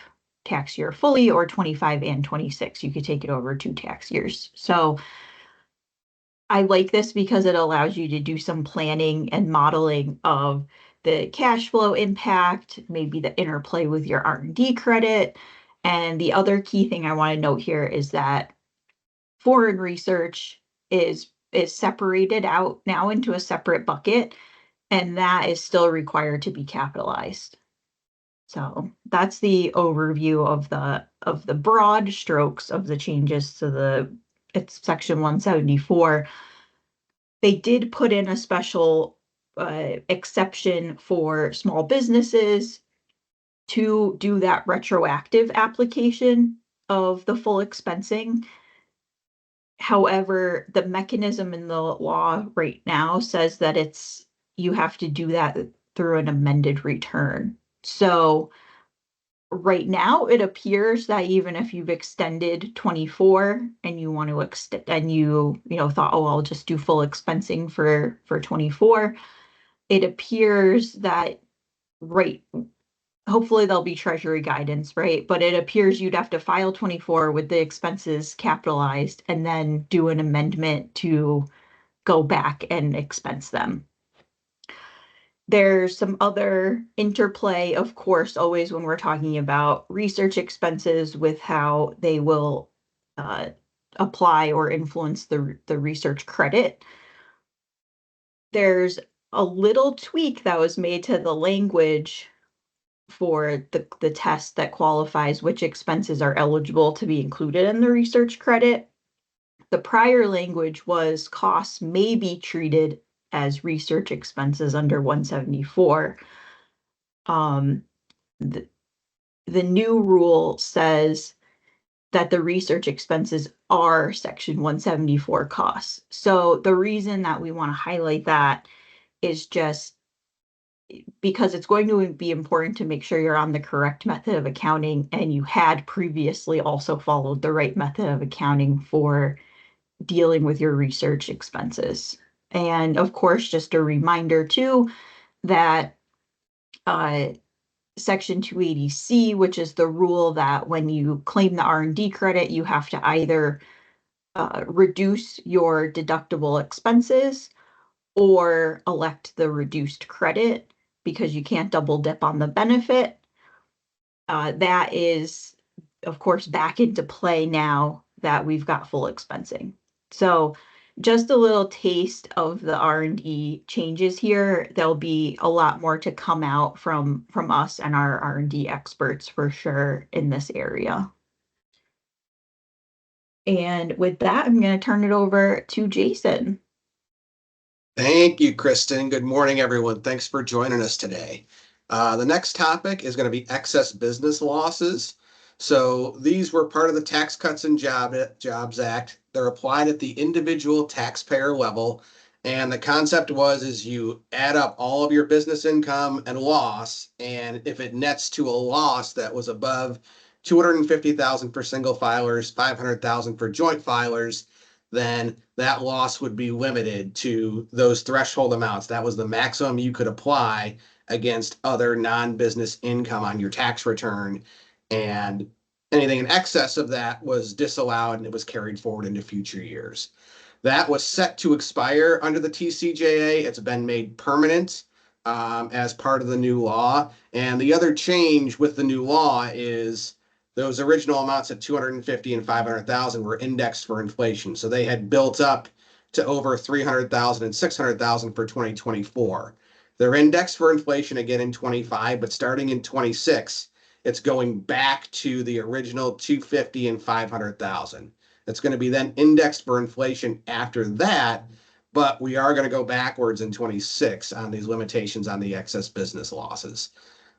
tax year fully, or 25 and 26. You could take it over 2 tax years. So I like this because it allows you to do some planning and modeling of the cash flow impact, maybe the interplay with your R&D credit. And the other key thing I want to note here is that foreign research is separated out now into a separate bucket, and that is still required to be capitalized. So that's the overview of the broad strokes of the changes to it's section 174. They did put in a special exception for small businesses to do that retroactive application of the full expensing. However, the mechanism in the law right now says that you have to do that through an amended return. So right now it appears that even if you've extended 24 and you want to extend and thought, oh, I'll just do full expensing for 24, it appears that right hopefully there'll be treasury guidance, right? But it appears you'd have to file 24 with the expenses capitalized and then do an amendment to go back and expense them. There's some other interplay, of course, always when we're talking about research expenses with how they will apply or influence the research credit. There's a little tweak that was made to the language for the test that qualifies which expenses are eligible to be included in the research credit. The prior language was costs may be treated as research expenses under 174. The new rule says that the research expenses are section 174 costs. So the reason that we want to highlight that is just because it's going to be important to make sure you're on the correct method of accounting and you had previously also followed the right method of accounting for dealing with your research expenses. And of course, just a reminder too, that Section 280C, which is the rule that when you claim the R&D credit, you have to either reduce your deductible expenses or elect the reduced credit because you can't double dip on the benefit. That is, of course, back into play now that we've got full expensing. So just a little taste of the R&D changes here. There'll be a lot more to come out from us and our R&D experts for sure in this area. And with that, I'm going to turn it over to Jason. Thank you, Kristen. Good morning, everyone. Thanks for joining us today. The next topic is going to be excess business losses. So these were part of the Tax Cuts and Jobs Act. They're applied at the individual taxpayer level. And the concept is you add up all of your business income and loss. And if it nets to a loss that was above 250,000 for single filers, 500,000 for joint filers, then that loss would be limited to those threshold amounts. That was the maximum you could apply against other non-business income on your tax return. And anything in excess of that was disallowed and it was carried forward into future years. That was set to expire under the TCJA. It's been made permanent as part of the new law. And the other change with the new law is those original amounts at 250 and 500,000 were indexed for inflation. So they had built up to over 300,000 and 600,000 for 2024. They're indexed for inflation again in 25, but starting in 26, it's going back to the original 250 and 500,000. It's going to be then indexed for inflation after that, but we are going to go backwards in 26 on these limitations on the excess business losses.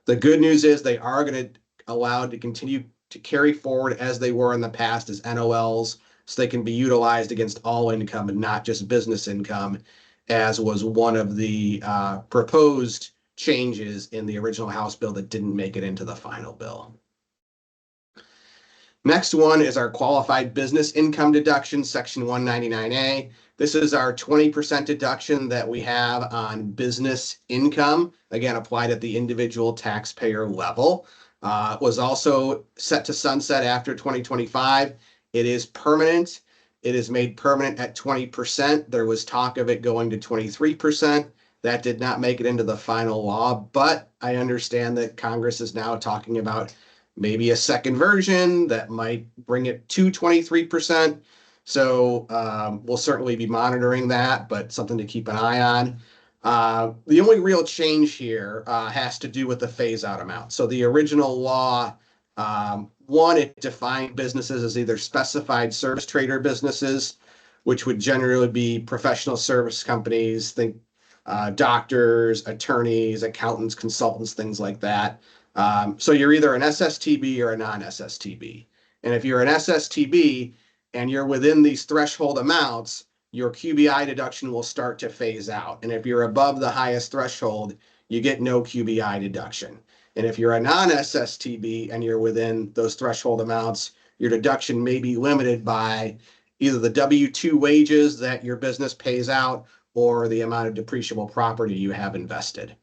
The good news is they are going to allowed to continue to carry forward as they were in the past as NOLs, so they can be utilized against all income and not just business income, as was one of the proposed changes in the original House bill that didn't make it into the final bill. Next one is our qualified business income deduction, section 199A. This is our 20% deduction that we have on business income, again, applied at the individual taxpayer level. Was also set to sunset after 2025. It is permanent. It is made permanent at 20%. There was talk of it going to 23%. That did not make it into the final law, but I understand that Congress is now talking about maybe a second version that might bring it to 23%. So we'll certainly be monitoring that, but something to keep an eye on. The only real change here has to do with the phase-out amount. So the original law, one, it defined businesses as either specified service trader businesses which would generally be professional service companies, think doctors, attorneys, accountants, consultants, things like that. So you're either an SSTB or a non-SSTB. And if you're an SSTB and you're within these threshold amounts, your QBI deduction will start to phase out. And if you're above the highest threshold, you get no QBI deduction. And if you're a non-SSTB and you're within those threshold amounts, your deduction may be limited by either the W-2 wages that your business pays out or the amount of depreciable property you have invested.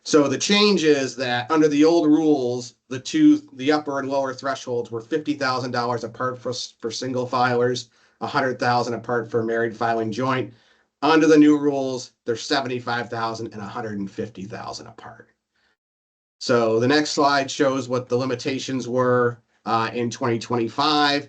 So the change is that under the old rules, the upper and lower thresholds were $50,000 apart for single filers, $100,000 apart for married filing joint. Under the new rules, they're $75,000 and $150,000 apart. So the next slide shows what the limitations were in 2025.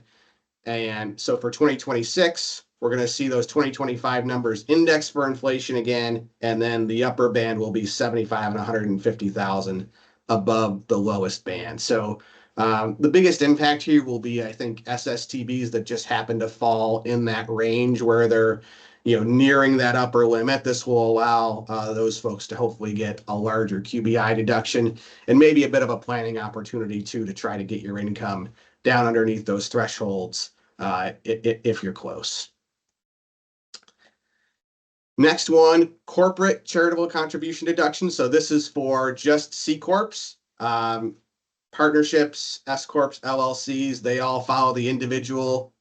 And so for 2026, we're going to see those 2025 numbers indexed for inflation again, and then the upper band will be 75 and 150,000 above the lowest band. So the biggest impact here will be, I think, SSTBs that just happen to fall in that range where they're, nearing that upper limit. This will allow those folks to hopefully get a larger QBI deduction and maybe a bit of a planning opportunity too to try to get your income down underneath those thresholds if you're close. Next one, corporate charitable contribution deduction. So this is for just C Corps, partnerships, S Corps, LLCs. They all follow the individual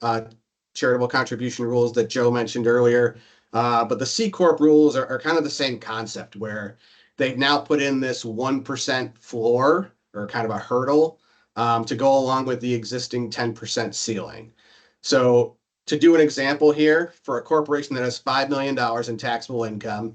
charitable contribution rules that Joe mentioned earlier. But the C Corp rules are kind of the same concept where they've now put in this 1% floor or kind of a hurdle to go along with the existing 10% ceiling. So to do an example here, for a corporation that has $5 million in taxable income,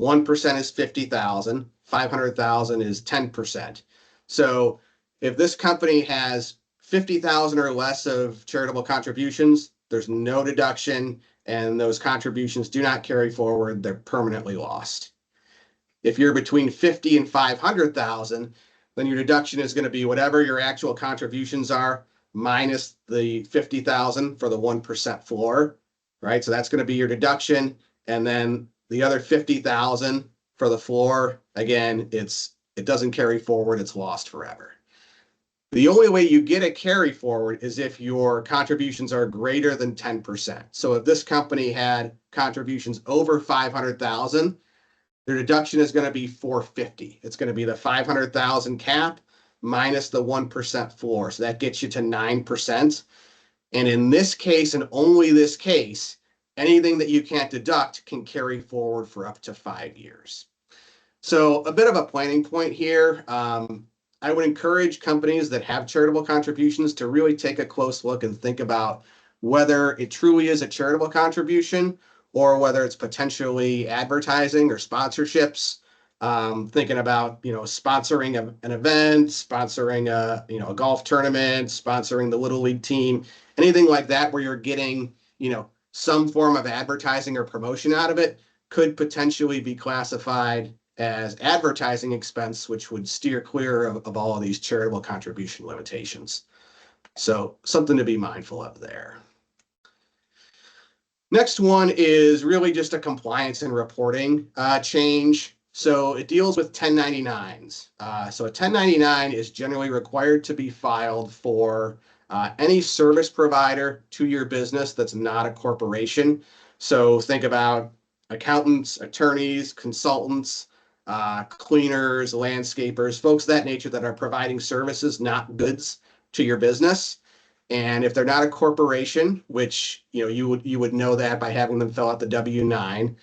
1% is 50,000, 500,000 is 10%. So if this company has 50,000 or less of charitable contributions, there's no deduction and those contributions do not carry forward. They're permanently lost. If you're between 50 and 500,000, then your deduction is going to be whatever your actual contributions are minus the 50,000 for the 1% floor, right? So that's going to be your deduction. And then the other 50,000 for the floor, again, it doesn't carry forward. It's lost forever. The only way you get a carry forward is if your contributions are greater than 10%. So if this company had contributions over 500,000, their deduction is going to be 450. It's going to be the 500,000 cap minus the 1% floor. So that gets you to 9%. And in this case, and only this case, anything that you can't deduct can carry forward for up to 5 years. So a bit of a planning point here. I would encourage companies that have charitable contributions to really take a close look and think about whether it truly is a charitable contribution or whether it's potentially advertising or sponsorships. Thinking about, sponsoring an event, sponsoring a golf tournament, sponsoring the Little League team, anything like that where you're getting, some form of advertising or promotion out of it could potentially be classified as advertising expense, which would steer clear of all of these charitable contribution limitations. So something to be mindful of there. Next one is really just a compliance and reporting change. So it deals with 1099s. So a 1099 is generally required to be filed for any service provider to your business that's not a corporation. So think about accountants, attorneys, consultants, cleaners, landscapers, folks of that nature that are providing services, not goods, to your business. And if they're not a corporation, which you would know that by having them fill out the W-9,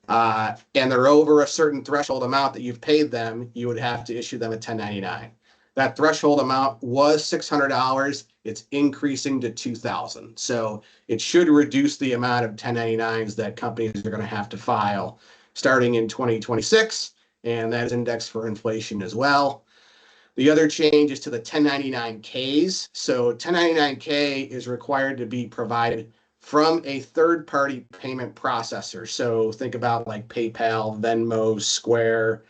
and they're over a certain threshold amount that you've paid them, you would have to issue them a 1099. That threshold amount was $600. It's increasing to $2,000. So it should reduce the amount of 1099s that companies are going to have to file starting in 2026, and that is indexed for inflation as well. The other change is to the 1099Ks. So 1099K is required to be provided from a third-party payment processor. So think about like PayPal, Venmo, Square,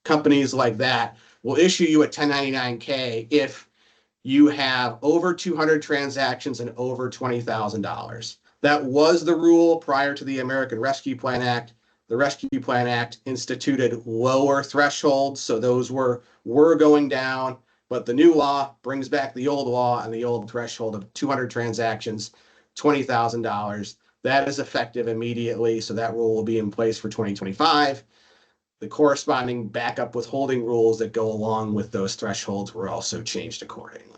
companies like that will issue you a 1099K if you have over 200 transactions and over $20,000. That was the rule prior to the American Rescue Plan Act. The Rescue Plan Act instituted lower thresholds, so those were going down, but the new law brings back the old law and the old threshold of 200 transactions, $20,000. That is effective immediately, so that rule will be in place for 2025. The corresponding backup withholding rules that go along with those thresholds were also changed accordingly.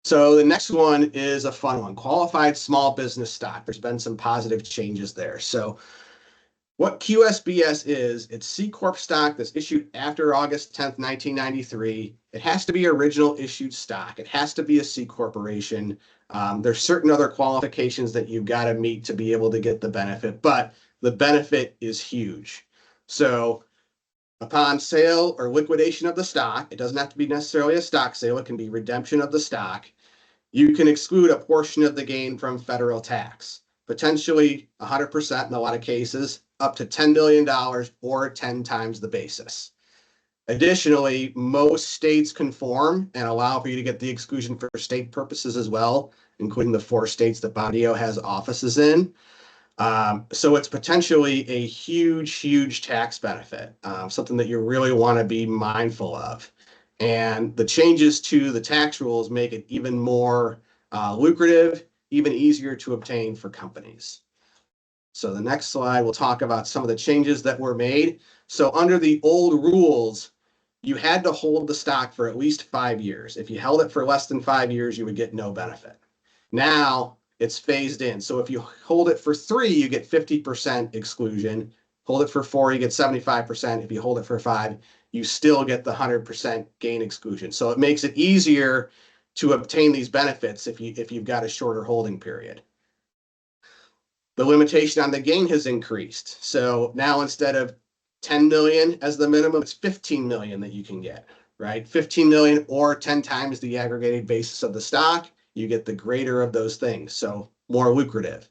So the next one is a fun one, qualified small business stock. There's been some positive changes there. So what QSBS is, it's C Corp stock that's issued after August 10th, 1993. It has to be original issued stock. It has to be a C corporation. There's certain other qualifications that you've got to meet to be able to get the benefit, but the benefit is huge. So upon sale or liquidation of the stock, it doesn't have to be necessarily a stock sale. It can be redemption of the stock. You can exclude a portion of the gain from federal tax, potentially 100% in a lot of cases, up to $10 million or 10 times the basis. Additionally, most states conform and allow for you to get the exclusion for state purposes as well, including the 4 states that Bondio has offices in. So it's potentially a huge tax benefit, something that you really want to be mindful of. And the changes to the tax rules make it even more lucrative, even easier to obtain for companies. So the next slide, we'll talk about some of the changes that were made. So under the old rules, you had to hold the stock for at least 5 years. If you held it for less than 5 years, you would get no benefit. Now it's phased in. So if you hold it for 3, you get 50% exclusion. Hold it for 4, you get 75%. If you hold it for 5, you still get the 100% gain exclusion. So it makes it easier to obtain these benefits if you've got a shorter holding period. The limitation on the gain has increased. So now instead of 10 million as the minimum, it's 15 million that you can get, right? 15 million or 10 times the aggregated basis of the stock. You get the greater of those things, so more lucrative.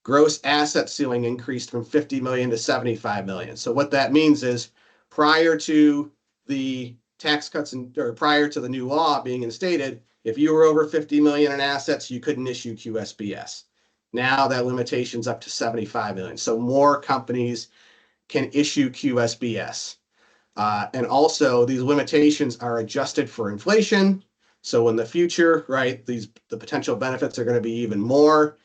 Gross asset ceiling increased from 50 million to 75 million. So what that means is prior to the tax cuts or prior to the new law being instated, if you were over 50 million in assets, you couldn't issue QSBS. Now that limitation's up to 75 million. So more companies can issue QSBS. And also these limitations are adjusted for inflation. So in the future, right, the potential benefits are going to be even more.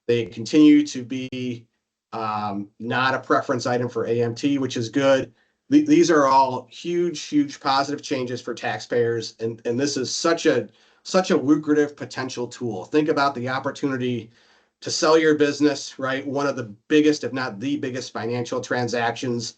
They continue to be not a preference item for AMT, which is good. These are all huge positive changes for taxpayers. And this is such a lucrative potential tool. Think about the opportunity to sell your business, right? One of the biggest, if not the biggest financial transactions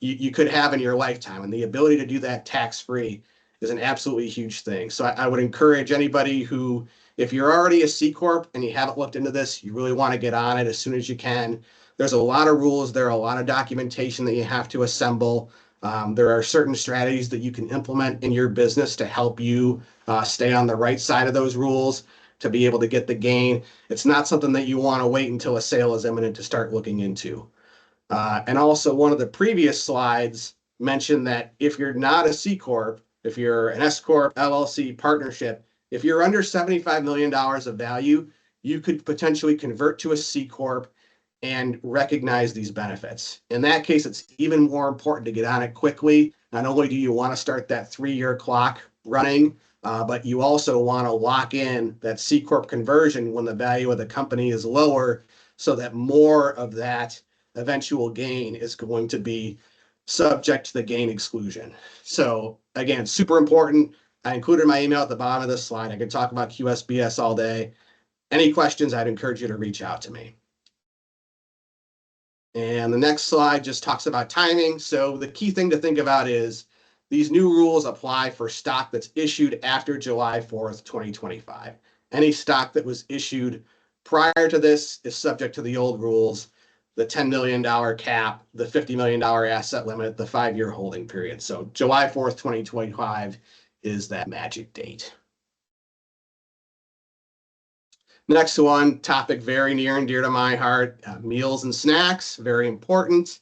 you could have in your lifetime. And the ability to do that tax-free is an absolutely huge thing. So I would encourage anybody who, if you're already a C Corp and you haven't looked into this, you really want to get on it as soon as you can. There's a lot of rules. There are a lot of documentation that you have to assemble. There are certain strategies that you can implement in your business to help you stay on the right side of those rules to be able to get the gain. It's not something that you want to wait until a sale is imminent to start looking into. And also one of the previous slides mentioned that if you're not a C Corp, if you're an S Corp, LLC, partnership, if you're under $75 million of value, you could potentially convert to a C Corp and recognize these benefits. In that case, it's even more important to get on it quickly. Not only do you want to start that 3-year clock running, but you also want to lock in that C Corp conversion when the value of the company is lower so that more of that eventual gain is going to be subject to the gain exclusion. So again, super important. I included my email at the bottom of this slide. I could talk about QSBS all day. Any questions, I'd encourage you to reach out to me. And the next slide just talks about timing. So the key thing to think about is these new rules apply for stock that's issued after July 4th, 2025. Any stock that was issued prior to this is subject to the old rules, the $10 million cap, the $50 million asset limit, the 5-year holding period. So July 4th, 2025 is that magic date. Next one, topic very near and dear to my heart, meals and snacks, very important.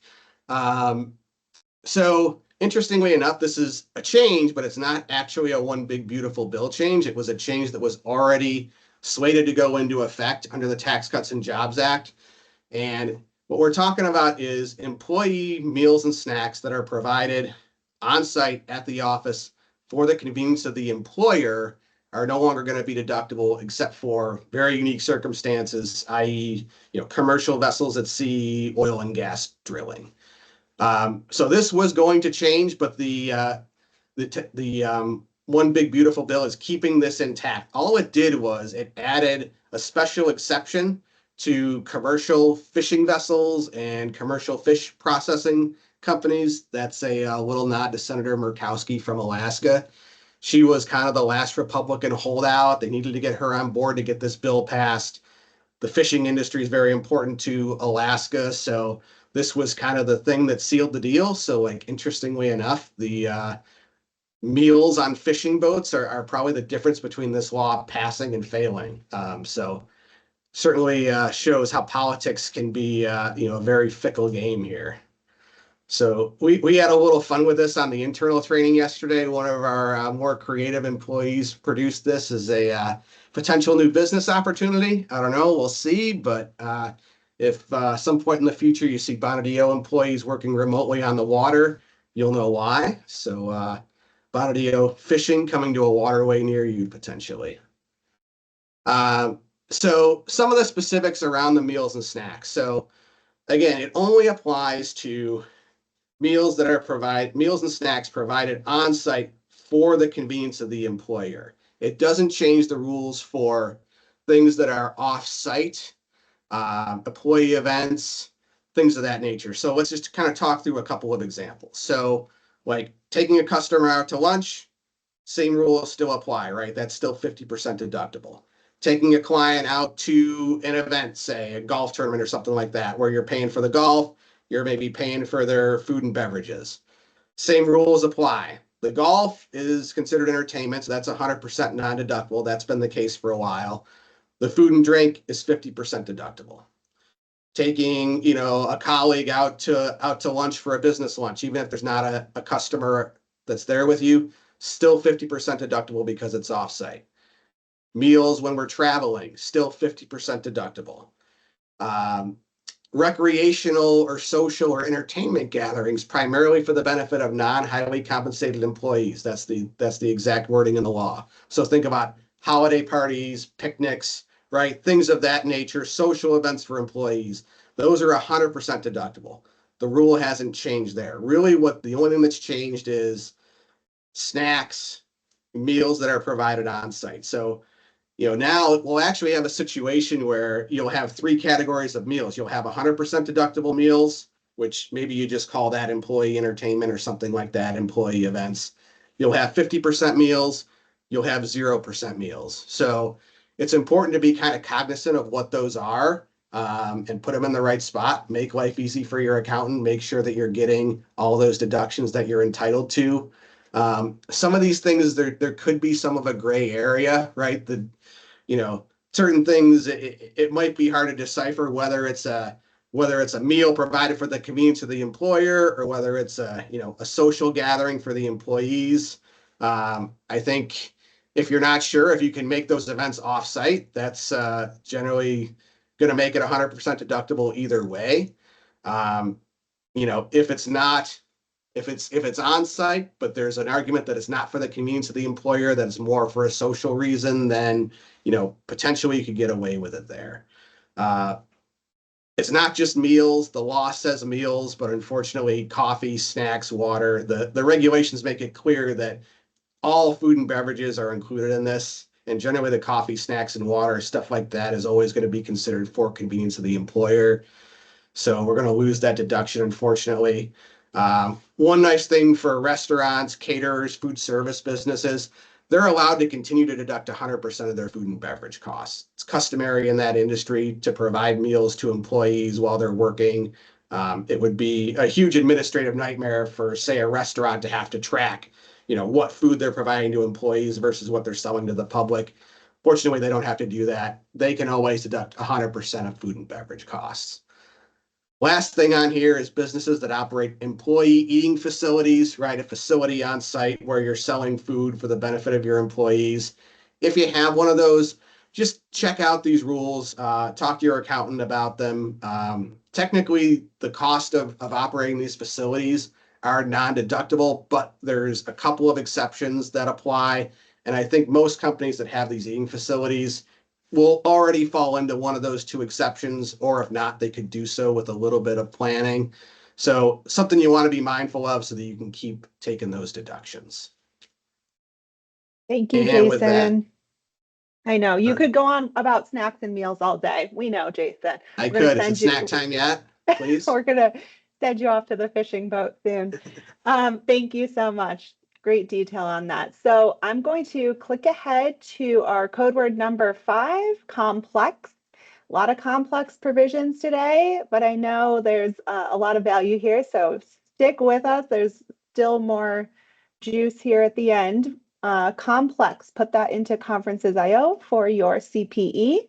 So interestingly enough, this is a change, but it's not actually a one big beautiful bill change. It was a change that was already slated to go into effect under the Tax Cuts and Jobs Act. And what we're talking about is employee meals and snacks that are provided on site at the office for the convenience of the employer are no longer going to be deductible except for very unique circumstances, i.e., commercial vessels at sea, oil and gas drilling. So this was going to change, but the one big beautiful bill is keeping this intact. All it did was it added a special exception to commercial fishing vessels and commercial fish processing companies. That's a little nod to Senator Murkowski from Alaska. She was kind of the last Republican holdout. They needed to get her on board to get this bill passed. The fishing industry is very important to Alaska, so this was kind of the thing that sealed the deal. So, like, interestingly enough, the meals on fishing boats are probably the difference between this law passing and failing. So certainly shows how politics can be, a very fickle game here. So we had a little fun with this on the internal training yesterday. One of our more creative employees produced this as a potential new business opportunity. I don't know, we'll see. But if some point in the future you see Bonadeo employees working remotely on the water, you'll know why. So Bonadeo fishing coming to a waterway near you potentially. So some of the specifics around the meals and snacks. So again, it only applies to meals and snacks provided on site for the convenience of the employer. It doesn't change the rules for things that are off site, employee events, things of that nature. So let's just kind of talk through a couple of examples. So like taking a customer out to lunch, same rules still apply, right? That's still 50% deductible. Taking a client out to an event, say a golf tournament or something like that, where you're paying for the golf, you're maybe paying for their food and beverages. Same rules apply. The golf is considered entertainment, so that's 100% non-deductible. That's been the case for a while. The food and drink is 50% deductible. Taking, a colleague out to lunch for a business lunch, even if there's not a customer that's there with you, still 50% deductible because it's offsite. Meals when we're traveling, still 50% deductible. Recreational or social or entertainment gatherings, primarily for the benefit of non-highly compensated employees. That's the exact wording in the law. So think about holiday parties, picnics, right? Things of that nature, social events for employees. Those are 100% deductible. The rule hasn't changed there. Really, the only thing that's changed is snacks, meals that are provided on site. So now we'll actually have a situation where you'll have three categories of meals. You'll have 100% deductible meals, which maybe you just call that employee entertainment or something like that, employee events. You'll have 50% meals. You'll have 0% meals. So it's important to be kind of cognizant of what those are and put them in the right spot. Make life easy for your accountant. Make sure that you're getting all those deductions that you're entitled to. Some of these things, there could be some of a gray area, right? Certain things, it might be hard to decipher whether it's a meal provided for the convenience of the employer or whether it's a social gathering for the employees. I think if you're not sure if you can make those events off-site, that's generally going to make it 100% deductible either way. If it's on site, but there's an argument that it's not for the convenience of the employer, that it's more for a social reason, then potentially you could get away with it there. It's not just meals. The law says meals, but unfortunately, coffee, snacks, water. The regulations make it clear that all food and beverages are included in this, and generally the coffee, snacks, and water, stuff like that, is always going to be considered for convenience of the employer. So we're going to lose that deduction, unfortunately. One nice thing for restaurants, caterers, food service businesses, they're allowed to continue to deduct 100% of their food and beverage costs. It's customary in that industry to provide meals to employees while they're working. It would be a huge administrative nightmare for, say, a restaurant to have to track, what food they're providing to employees versus what they're selling to the public. Fortunately, they don't have to do that. They can always deduct 100% of food and beverage costs. Last thing on here is businesses that operate employee eating facilities, right? A facility on site where you're selling food for the benefit of your employees. If you have one of those, just check out these rules, talk to your accountant about them. Technically, the cost of operating these facilities are non-deductible, but there's a couple of exceptions that apply. And I think most companies that have these eating facilities will already fall into one of those two exceptions, or if not, they could do so with a little bit of planning. So something you want to be mindful of so that you can keep taking those deductions. Thank you, And with that, Jason. I know you could go on about snacks and meals all day. We know, Jason. I We're gonna could. Is it send you. snack time yet? Please. We're gonna send you off to the fishing boat soon. Thank you so much. Great detail on that. So I'm going to click ahead to our code word number 5, complex. A lot of complex provisions today, but I know there's a lot of value here. So stick with us. There's still more juice here at the end. Complex, put that into conferences.io for your CPE.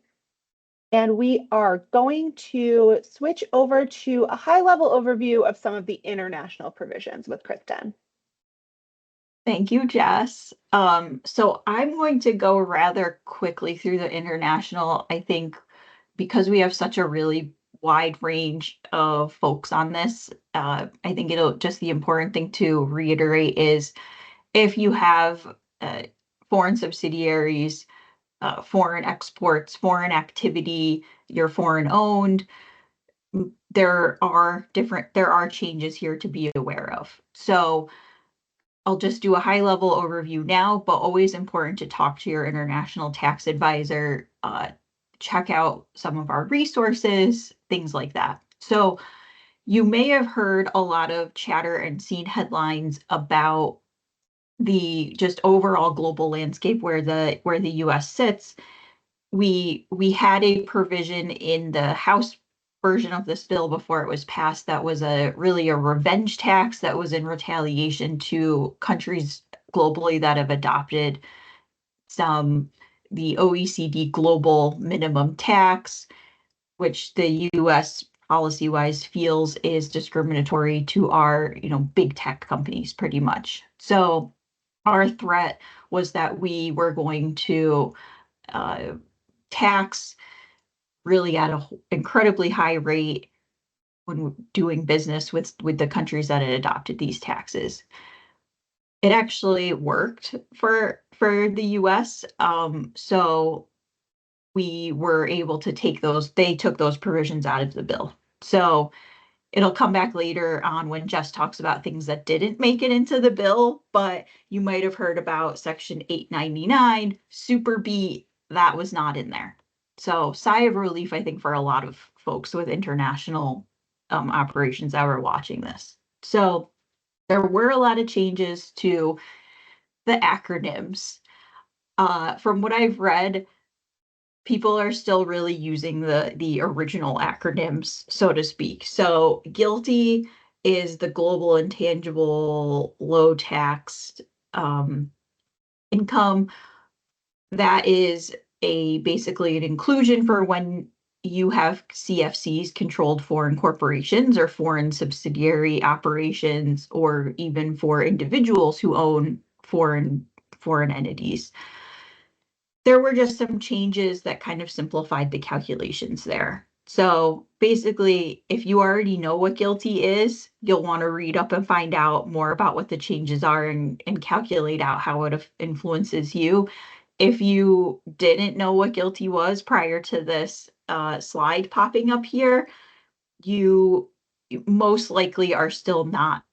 And we are going to switch over to a high-level overview of some of the international provisions with Kristen. Thank you, Jess. So I'm going to go rather quickly through the international. I think because we have such a really wide range of folks on this, I think the important thing to reiterate is if you have foreign subsidiaries, foreign exports, foreign activity, you're foreign owned, there are changes here to be aware of. So I'll just do a high level overview now, but always important to talk to your international tax advisor, check out some of our resources, things like that. So you may have heard a lot of chatter and seen headlines about the just overall global landscape where the US sits. We had a provision in the House version of this bill before it was passed that was really a revenge tax that was in retaliation to countries globally that have adopted the OECD global minimum tax, which the US policy-wise feels is discriminatory to our, big tech companies pretty much. So our threat was that we were going to tax really at an incredibly high rate when doing business with the countries that had adopted these taxes. It actually worked for the US. So we were able to they took those provisions out of the bill. So it'll come back later on when Jess talks about things that didn't make it into the bill, but you might have heard about Section 899, Super B, that was not in there. So sigh of relief, I think, for a lot of folks with international operations that were watching this. So there were a lot of changes to the acronyms. From what I've read, people are still really using the original acronyms, so to speak. So GILTI is the global intangible low taxed income. That is basically an inclusion for when you have CFCs, controlled foreign corporations, or foreign subsidiary operations, or even for individuals who own foreign entities. There were just some changes that kind of simplified the calculations there. So basically, if you already know what GILTI is, you'll want to read up and find out more about what the changes are and calculate out how it influences you. If you didn't know what GILTI was prior to this slide popping up here, you most likely are still not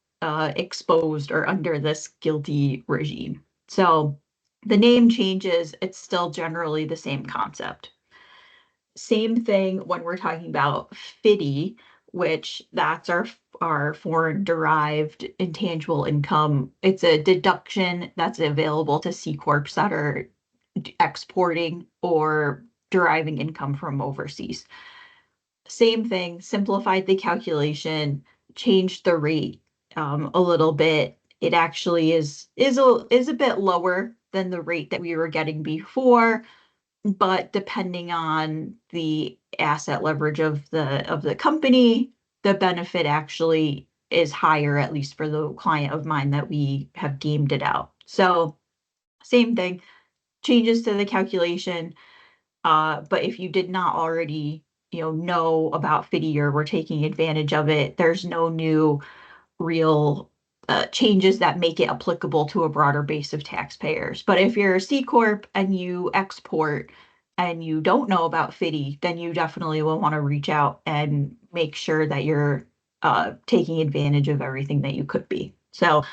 exposed or under this GILTI regime. So the name changes, it's still generally the same concept. Same thing when we're talking about FDII, which that's our foreign derived intangible income. It's a deduction that's available to C Corps that are exporting or deriving income from overseas. Same thing, simplified the calculation, changed the rate a little bit. It actually is a bit lower than the rate that we were getting before, but depending on the asset leverage of the company, the benefit actually is higher, at least for the client of mine that we have gamed it out. So same thing, changes to the calculation. But if you did not already, know about FDII or were taking advantage of it, there's no new real changes that make it applicable to a broader base of taxpayers. But if you're a C Corp and you export and you don't know about FDII, then you definitely will want to reach out and make sure that you're taking advantage of everything that you could be. So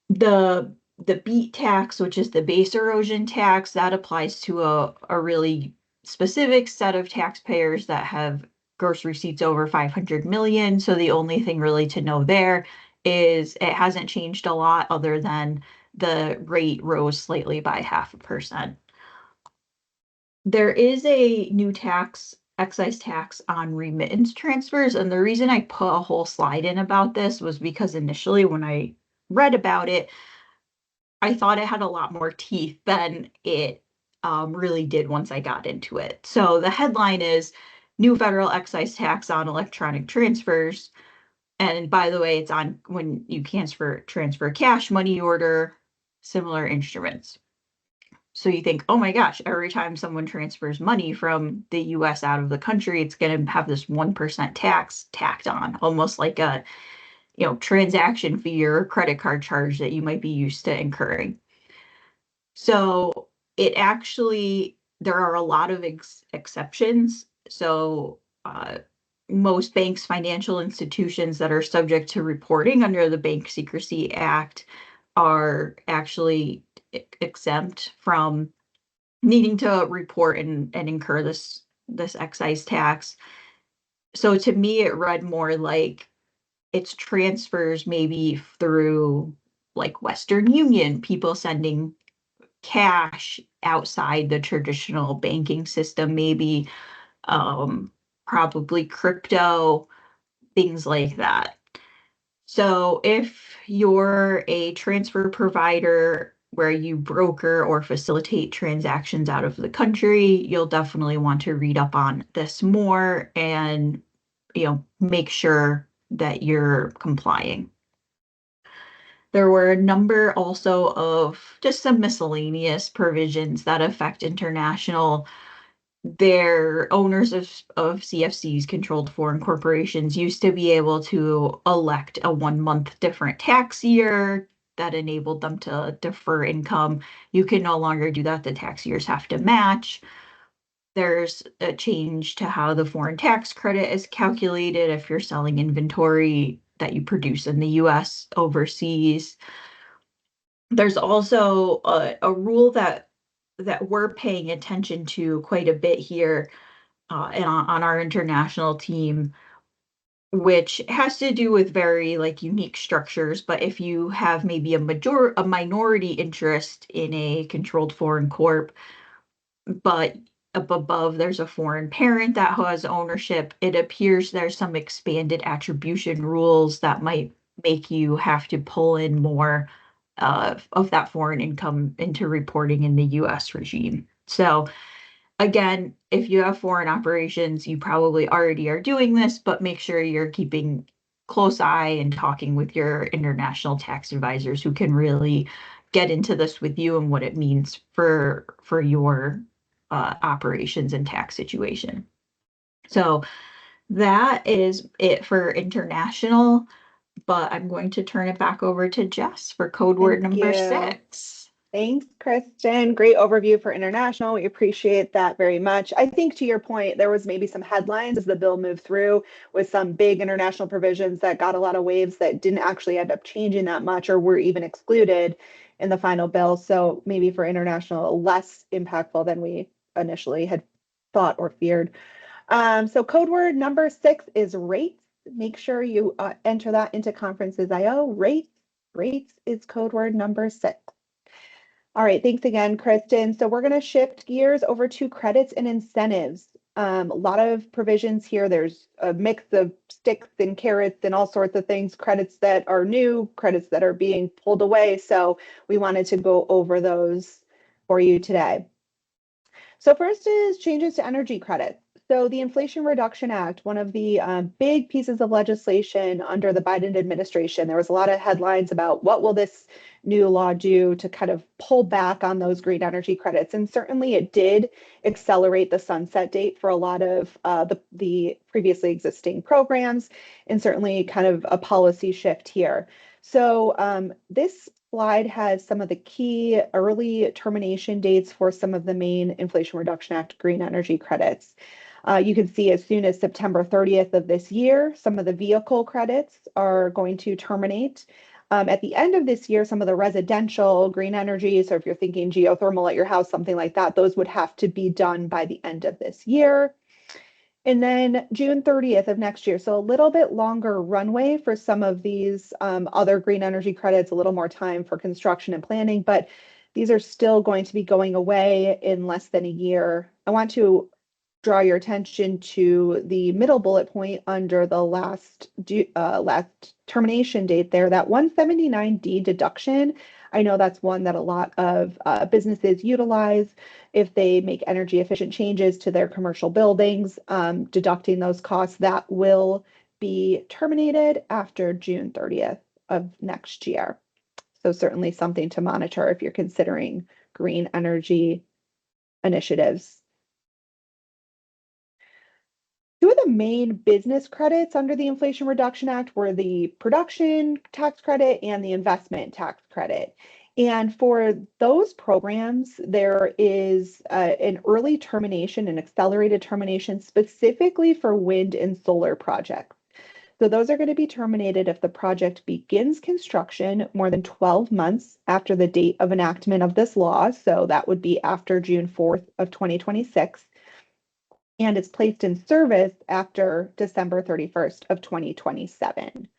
the BEAT tax, which is the base erosion tax, that applies to a really specific set of taxpayers that have gross receipts over 500 million. So the only thing really to know there is it hasn't changed a lot other than the rate rose slightly by 0.5%. There is a new excise tax on remittance transfers. And the reason I put a whole slide in about this was because initially when I read about it, I thought it had a lot more teeth than it really did once I got into it. So the headline is New Federal Excise Tax on Electronic Transfers. And by the way, it's on when you transfer cash, money order, similar instruments. So you think, oh my gosh, every time someone transfers money from the US out of the country, it's going to have this 1% tax tacked on, almost like a transaction fee or credit card charge that you might be used to incurring. So it actually, there are a lot of exceptions. So most banks, financial institutions that are subject to reporting under the Bank Secrecy Act are actually exempt from needing to report and incur this excise tax. So to me, it read more like it's transfers maybe through like Western Union, people sending cash outside the traditional banking system, maybe probably crypto, things like that. So if you're a transfer provider where you broker or facilitate transactions out of the country, you'll definitely want to read up on this more and make sure that you're complying. There were a number also of just some miscellaneous provisions that affect international. Their owners of CFCs, controlled foreign corporations, used to be able to elect a 1-month different tax year that enabled them to defer income. You can no longer do that. The tax years have to match. There's a change to how the foreign tax credit is calculated if you're selling inventory that you produce in the US overseas. There's also a rule that we're paying attention to quite a bit here and on our international team, which has to do with very unique structures. But if you have maybe a minority interest in a controlled foreign corp, but up above there's a foreign parent that has ownership, it appears there's some expanded attribution rules that might make you have to pull in more of that foreign income into reporting in the US regime. So again, if you have foreign operations, you probably already are doing this, but make sure you're keeping close eye and talking with your international tax advisors who can really get into this with you and what it means for your operations and tax situation. So that is it for international, but I'm going to turn it back over to Jess for code word number 6. Thanks, Kristen. Great overview for international. We appreciate that very much. I think to your point, there was maybe some headlines as the bill moved through with some big international provisions that got a lot of waves that didn't actually end up changing that much or were even excluded in the final bill. So maybe for international, less impactful than we initially had thought or feared. So code word number 6 is rates. Make sure you enter that into conferences.io. Rates is code word number 6. All right, thanks again, Kristen. So we're going to shift gears over to credits and incentives. A lot of provisions here. There's a mix of sticks and carrots and all sorts of things, credits that are new, credits that are being pulled away. So we wanted to go over those for you today. So first is changes to energy credits. So the Inflation Reduction Act, one of the big pieces of legislation under the Biden administration, there was a lot of headlines about what will this new law do to kind of pull back on those green energy credits. And certainly it did accelerate the sunset date for a lot of the previously existing programs, and certainly kind of a policy shift here. So this slide has some of the key early termination dates for some of the main Inflation Reduction Act green energy credits. You can see as soon as September 30th of this year, some of the vehicle credits are going to terminate. At the end of this year, some of the residential green energy, so if you're thinking geothermal at your house, something like that, those would have to be done by the end of this year. And then June 30th of next year. So a little bit longer runway for some of these other green energy credits, a little more time for construction and planning, but these are still going to be going away in less than a year. I want to draw your attention to the middle bullet point under the last termination date there, that 179D deduction. I know that's one that a lot of businesses utilize if they make energy efficient changes to their commercial buildings, deducting those costs. That will be terminated after June 30th of next year. So certainly something to monitor if you're considering green energy initiatives. Two of the main business credits under the Inflation Reduction Act were the production tax credit and the investment tax credit. And for those programs, there is an early termination, an accelerated termination specifically for wind and solar projects. So those are going to be terminated if the project begins construction more than 12 months after the date of enactment of this law. So that would be after June 4th of 2026. And it's placed in service after December 31st of 2027.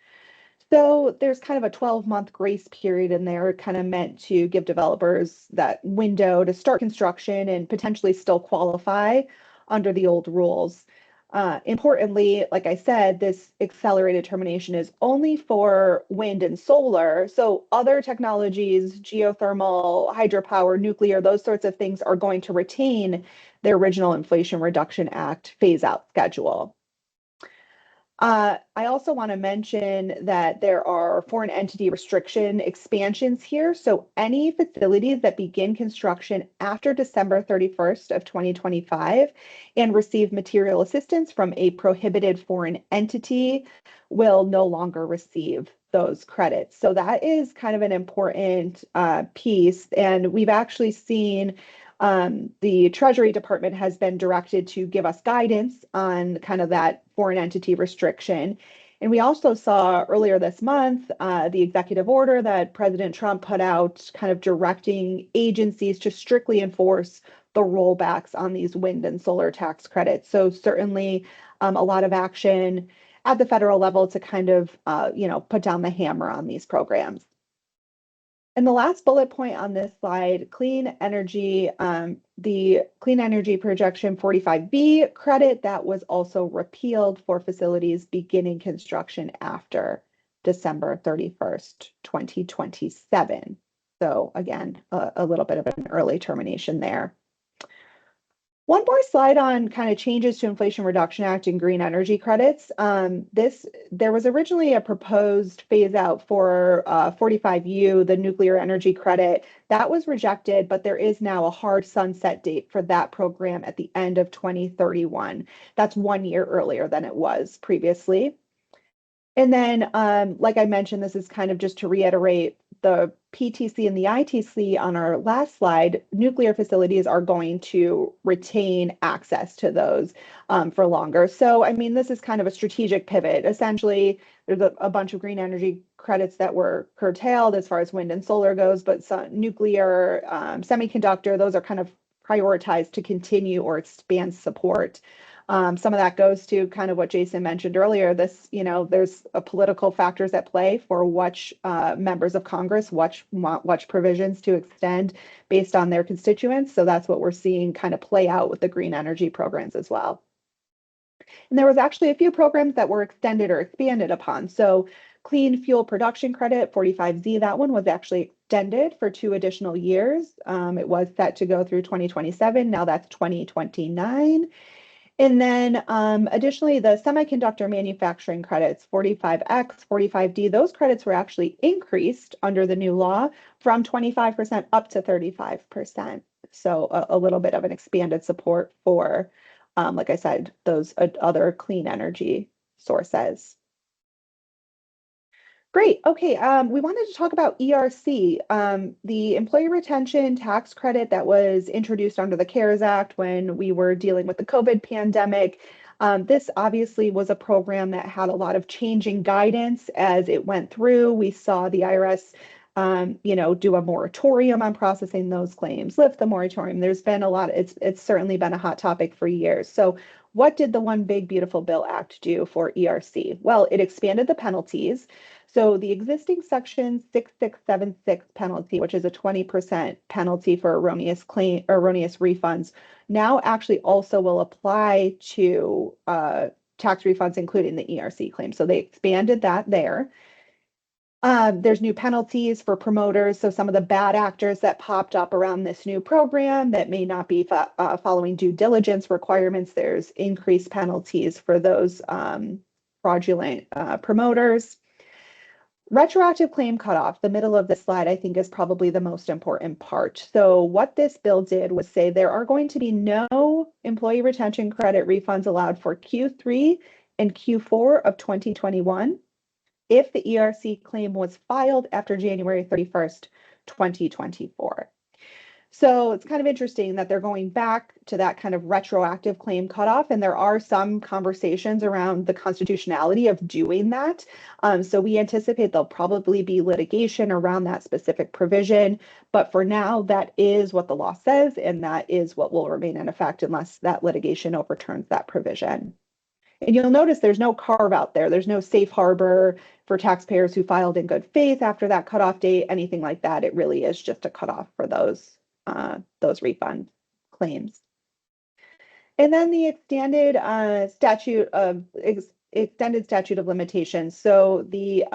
So there's kind of a 12-month grace period in there, kind of meant to give developers that window to start construction and potentially still qualify under the old rules. Importantly, like I said, this accelerated termination is only for wind and solar. So other technologies, geothermal, hydropower, nuclear, those sorts of things are going to retain their original Inflation Reduction Act phase out schedule. I also want to mention that there are foreign entity restriction expansions here. So any facilities that begin construction after December 31st of 2025 and receive material assistance from a prohibited foreign entity will no longer receive those credits. So that is kind of an important piece. And we've actually seen the Treasury Department has been directed to give us guidance on kind of that foreign entity restriction. And we also saw earlier this month the executive order that President Trump put out, kind of directing agencies to strictly enforce the rollbacks on these wind and solar tax credits. So certainly a lot of action at the federal level to kind of put down the hammer on these programs. And the last bullet point on this slide, clean energy, the clean energy projection 45B credit that was also repealed for facilities beginning construction after December 31st, 2027. So again, a little bit of an early termination there. One more slide on kind of changes to Inflation Reduction Act and green energy credits. There was originally a proposed phase out for 45U, the nuclear energy credit. That was rejected, but there is now a hard sunset date for that program at the end of 2031. That's 1 year earlier than it was previously. And then, like I mentioned, this is kind of just to reiterate the PTC and the ITC on our last slide, nuclear facilities are going to retain access to those for longer. So, I mean, this is kind of a strategic pivot. Essentially, there's a bunch of green energy credits that were curtailed as far as wind and solar goes, but nuclear, semiconductor, those are kind of prioritized to continue or expand support. Some of that goes to kind of what Jason mentioned earlier. There's political factors at play for which members of Congress watch provisions to extend based on their constituents. So that's what we're seeing kind of play out with the green energy programs as well. And there was actually a few programs that were extended or expanded upon. So Clean fuel production credit, 45Z, that one was actually extended for 2 additional years. It was set to go through 2027. Now that's 2029. And then additionally, the semiconductor manufacturing credits, 45X, 45D, those credits were actually increased under the new law from 25% up to 35%. So a little bit of an expanded support for, like I said, those other clean energy sources. Great. Okay. We wanted to talk about ERC, the employee retention tax credit that was introduced under the CARES Act when we were dealing with the COVID pandemic. This obviously was a program that had a lot of changing guidance as it went through. We saw the IRS, do a moratorium on processing those claims, lift the moratorium. There's been a lot. It's certainly been a hot topic for years. So what did the One Big Beautiful Bill Act do for ERC? Well, it expanded the penalties. So the existing section 6676 penalty, which is a 20% penalty for erroneous refunds, now actually also will apply to tax refunds, including the ERC claim. So they expanded that there. There's new penalties for promoters. So some of the bad actors that popped up around this new program that may not be following due diligence requirements, there's increased penalties for those fraudulent promoters. Retroactive claim cutoff, the middle of the slide, I think is probably the most important part. So what this bill did was say there are going to be no employee retention credit refunds allowed for Q3 and Q4 of 2021 if the ERC claim was filed after January 31st, 2024. So it's kind of interesting that they're going back to that kind of retroactive claim cutoff, and there are some conversations around the constitutionality of doing that. So we anticipate there'll probably be litigation around that specific provision, but for now, that is what the law says, and that is what will remain in effect unless that litigation overturns that provision. And you'll notice there's no carve out there. There's no safe harbor for taxpayers who filed in good faith after that cutoff date, anything like that. It really is just a cutoff for those refund claims. And then the extended statute of limitations. So the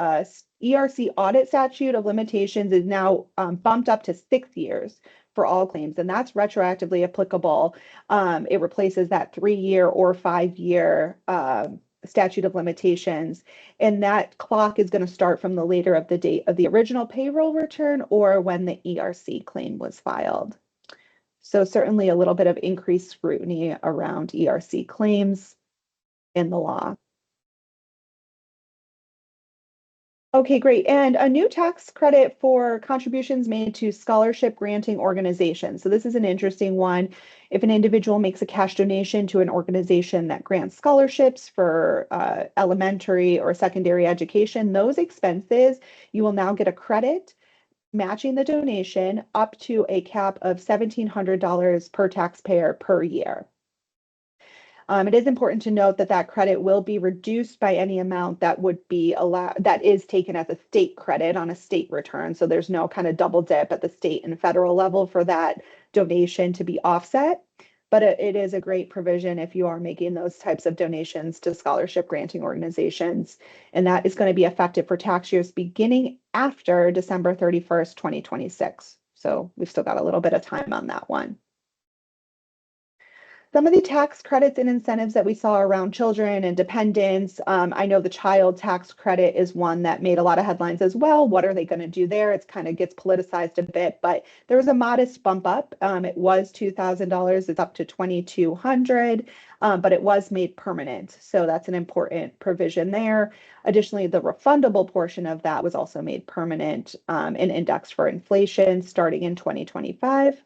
ERC audit statute of limitations is now bumped up to 6 years for all claims, and that's retroactively applicable. It replaces that 3-year or 5-year statute of limitations, and that clock is going to start from the later of the date of the original payroll return or when the ERC claim was filed. So certainly a little bit of increased scrutiny around ERC claims in the law. Okay, great. And a new tax credit for contributions made to scholarship granting organizations. So this is an interesting one. If an individual makes a cash donation to an organization that grants scholarships for elementary or secondary education, those expenses, you will now get a credit matching the donation up to a cap of $1,700 per taxpayer per year. It is important to note that that credit will be reduced by any amount that would be allowed, that is taken as a state credit on a state return. So there's no kind of double dip at the state and federal level for that donation to be offset. But it is a great provision if you are making those types of donations to scholarship granting organizations. And that is going to be effective for tax years beginning after December 31st, 2026. So we've still got a little bit of time on that one. Some of the tax credits and incentives that we saw around children and dependents, I know the child tax credit is one that made a lot of headlines as well. What are they going to do there? It kind of gets politicized a bit, but there was a modest bump up. It was $2,000. It's up to $2,200, but it was made permanent. So that's an important provision there. Additionally, the refundable portion of that was also made permanent and indexed for inflation starting in 2025.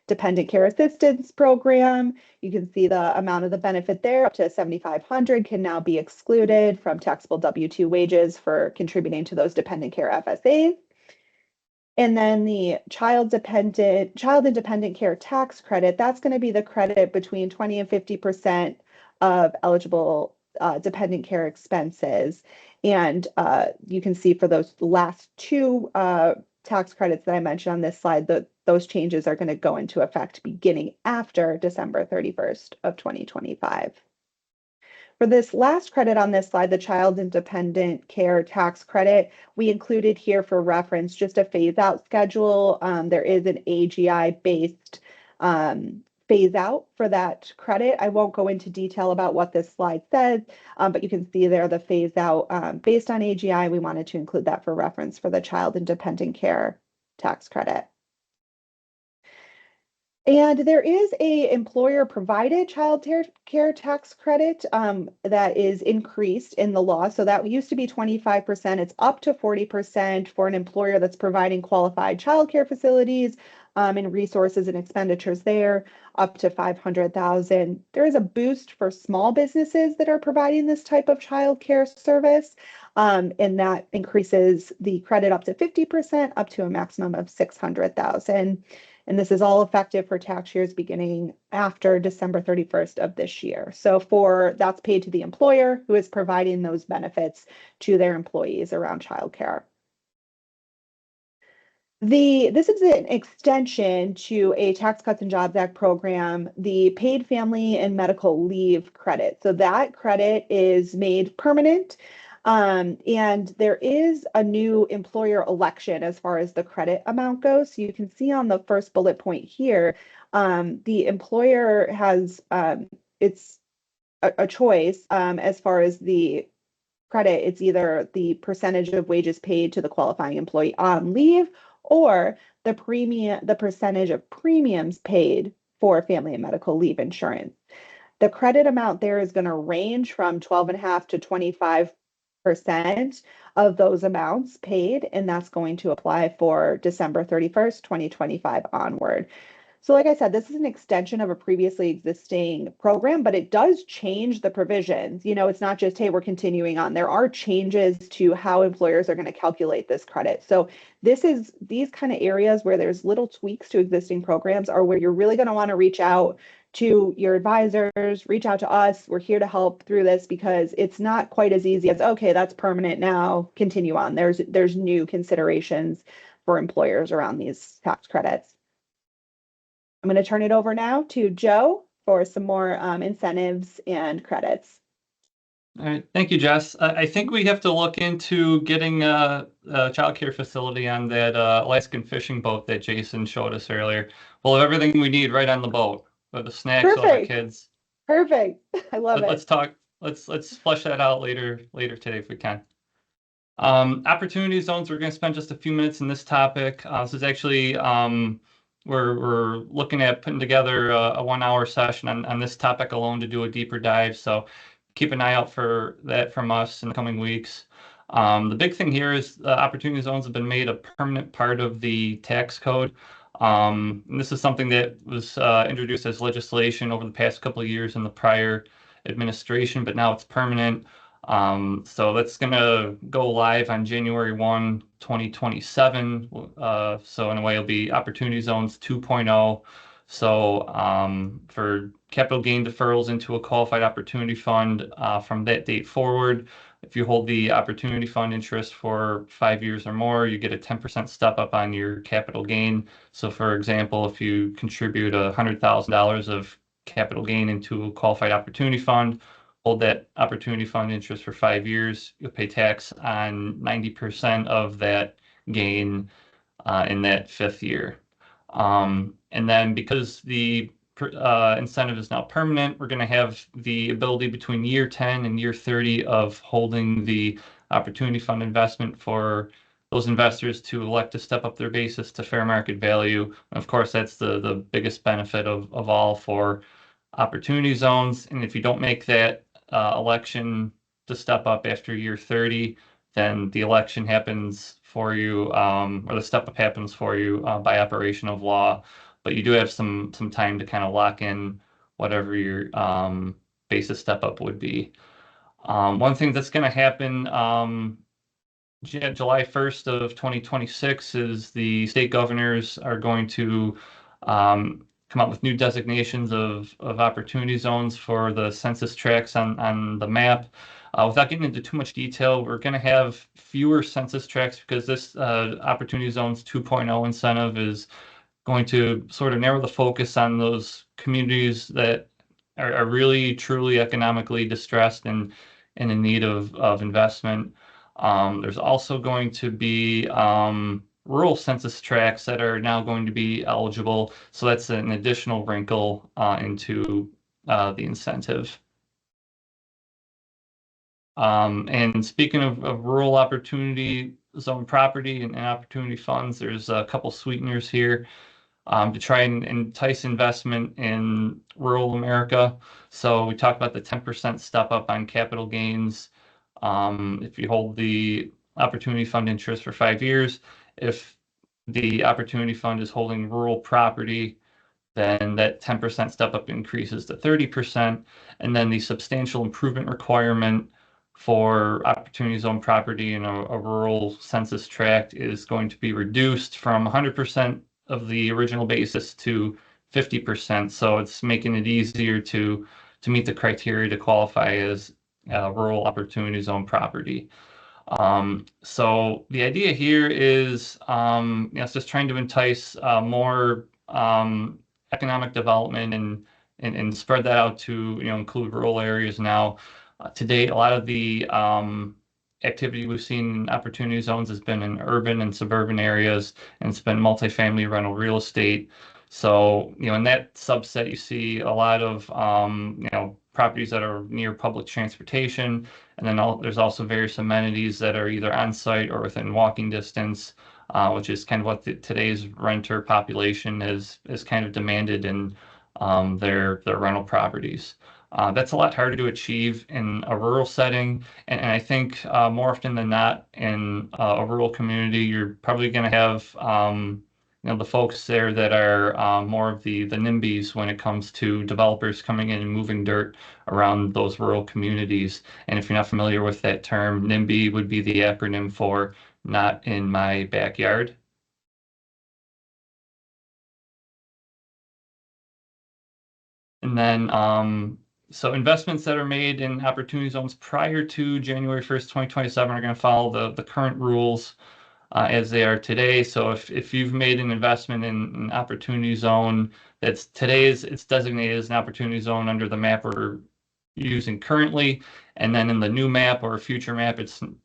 Dependent Care Assistance Program. You can see the amount of the benefit there, up to $7,500, can now be excluded from taxable W-2 wages for contributing to those dependent care FSAs. And then the child and dependent care tax credit, that's going to be the credit between 20 and 50% of eligible dependent care expenses. And you can see for those last two tax credits that I mentioned on this slide, those changes are going to go into effect beginning after December 31st of 2025. For this last credit on this slide, the child independent care tax credit, we included here for reference just a phase out schedule. There is an AGI based phase out for that credit. I won't go into detail about what this slide says, but you can see there the phase out based on AGI. We wanted to include that for reference for the child independent care tax credit. And there is a employer provided child care tax credit that is increased in the law. So that used to be 25%. It's up to 40% for an employer that's providing qualified child care facilities and resources and expenditures there, up to 500,000. There is a boost for small businesses that are providing this type of child care service. And that increases the credit up to 50%, up to a maximum of 600,000. And this is all effective for tax years beginning after December 31st of this year. So that's paid to the employer who is providing those benefits to their employees around childcare. This is an extension to a Tax Cuts and Jobs Act program, the paid family and medical leave credit. So that credit is made permanent. And there is a new employer election as far as the credit amount goes. So you can see on the first bullet point here, the employer has it's a choice as far as the credit. It's either the percentage of wages paid to the qualifying employee on leave or the percentage of premiums paid for family and medical leave insurance. The credit amount there is going to range from 12.5 to 25% of those amounts paid, and that's going to apply for December 31st, 2025 onward. So like I said, this is an extension of a previously existing program, but it does change the provisions. It's not just, hey, we're continuing on. There are changes to how employers are going to calculate this credit. So these kind of areas where there's little tweaks to existing programs are where you're really going to want to reach out to your advisors, reach out to us. We're here to help through this because it's not quite as easy as, okay, that's permanent now, continue on. There's new considerations for employers around these tax credits. I'm going to turn it over now to Joe for some more incentives and credits. All right, thank you, Jess. I think we have to look into getting a child care facility on that Alaskan fishing boat that Jason showed us earlier. We'll have everything we need right on the boat with the snacks, all the kids. Perfect. I love it. Let's talk. Let's flesh that out later today if we can. Opportunity zones. We're going to spend just a few minutes in this topic. This is actually we're looking at putting together a 1-hour session on this topic alone to do a deeper dive. So keep an eye out for that from us in the coming weeks. The big thing here is opportunity zones have been made a permanent part of the tax code. And this is something that was introduced as legislation over the past couple of years in the prior administration, but now it's permanent. So that's going to go live on January 1, 2027. So in a way, it'll be Opportunity Zones 2.0. So for capital gain deferrals into a qualified opportunity fund from that date forward, if you hold the opportunity fund interest for 5 years or more, you get a 10% step up on your capital gain. So for example, if you contribute $100,000 of capital gain into a qualified opportunity fund, hold that opportunity fund interest for 5 years, you'll pay tax on 90% of that gain in that 5th year. And then because the incentive is now permanent, we're going to have the ability between year 10 and year 30 of holding the opportunity fund investment for those investors to elect to step up their basis to fair market value. And of course, that's the biggest benefit of all for opportunity zones. And if you don't make that election to step up after year 30, then the election happens for you, or the step up happens for you by operation of law. But you do have some time to kind of lock in whatever your basis step up would be. One thing that's going to happen July 1st of 2026 is the state governors are going to come up with new designations of opportunity zones for the census tracts on the map. Without getting into too much detail, we're going to have fewer census tracts because this Opportunity Zones 2.0 incentive is going to sort of narrow the focus on those communities that are really truly economically distressed and in need of investment. There's also going to be rural census tracts that are now going to be eligible. So that's an additional wrinkle into the incentive. And speaking of rural opportunity zone property and opportunity funds, there's a couple sweeteners here to try and entice investment in rural America. So we talked about the 10% step up on capital gains. If you hold the opportunity fund interest for 5 years, if the opportunity fund is holding rural property, then that 10% step up increases to 30%. And then the substantial improvement requirement for opportunity zone property in a rural census tract is going to be reduced from 100% of the original basis to 50%. So it's making it easier to meet the criteria to qualify as rural opportunity zone property. So the idea here is, it's just trying to entice more economic development and spread that out to include rural areas now. To date, a lot of the activity we've seen in opportunity zones has been in urban and suburban areas, and it's been multifamily rental real estate. So, in that subset, you see a lot of, properties that are near public transportation. And then there's also various amenities that are either on site or within walking distance, which is kind of what today's renter population is kind of demanded in their rental properties. That's a lot harder to achieve in a rural setting. And I think more often than not in a rural community, you're probably going to have the folks there that are more of the NIMBYs when it comes to developers coming in and moving dirt around those rural communities. And if you're not familiar with that term, NIMBY would be the acronym for Not in My Backyard. And then, so investments that are made in opportunity zones prior to January 1st, 2027 are going to follow the current rules as they are today. So if you've made an investment in an opportunity zone it's designated as an opportunity zone under the map we're using currently, and then in the new map or a future map,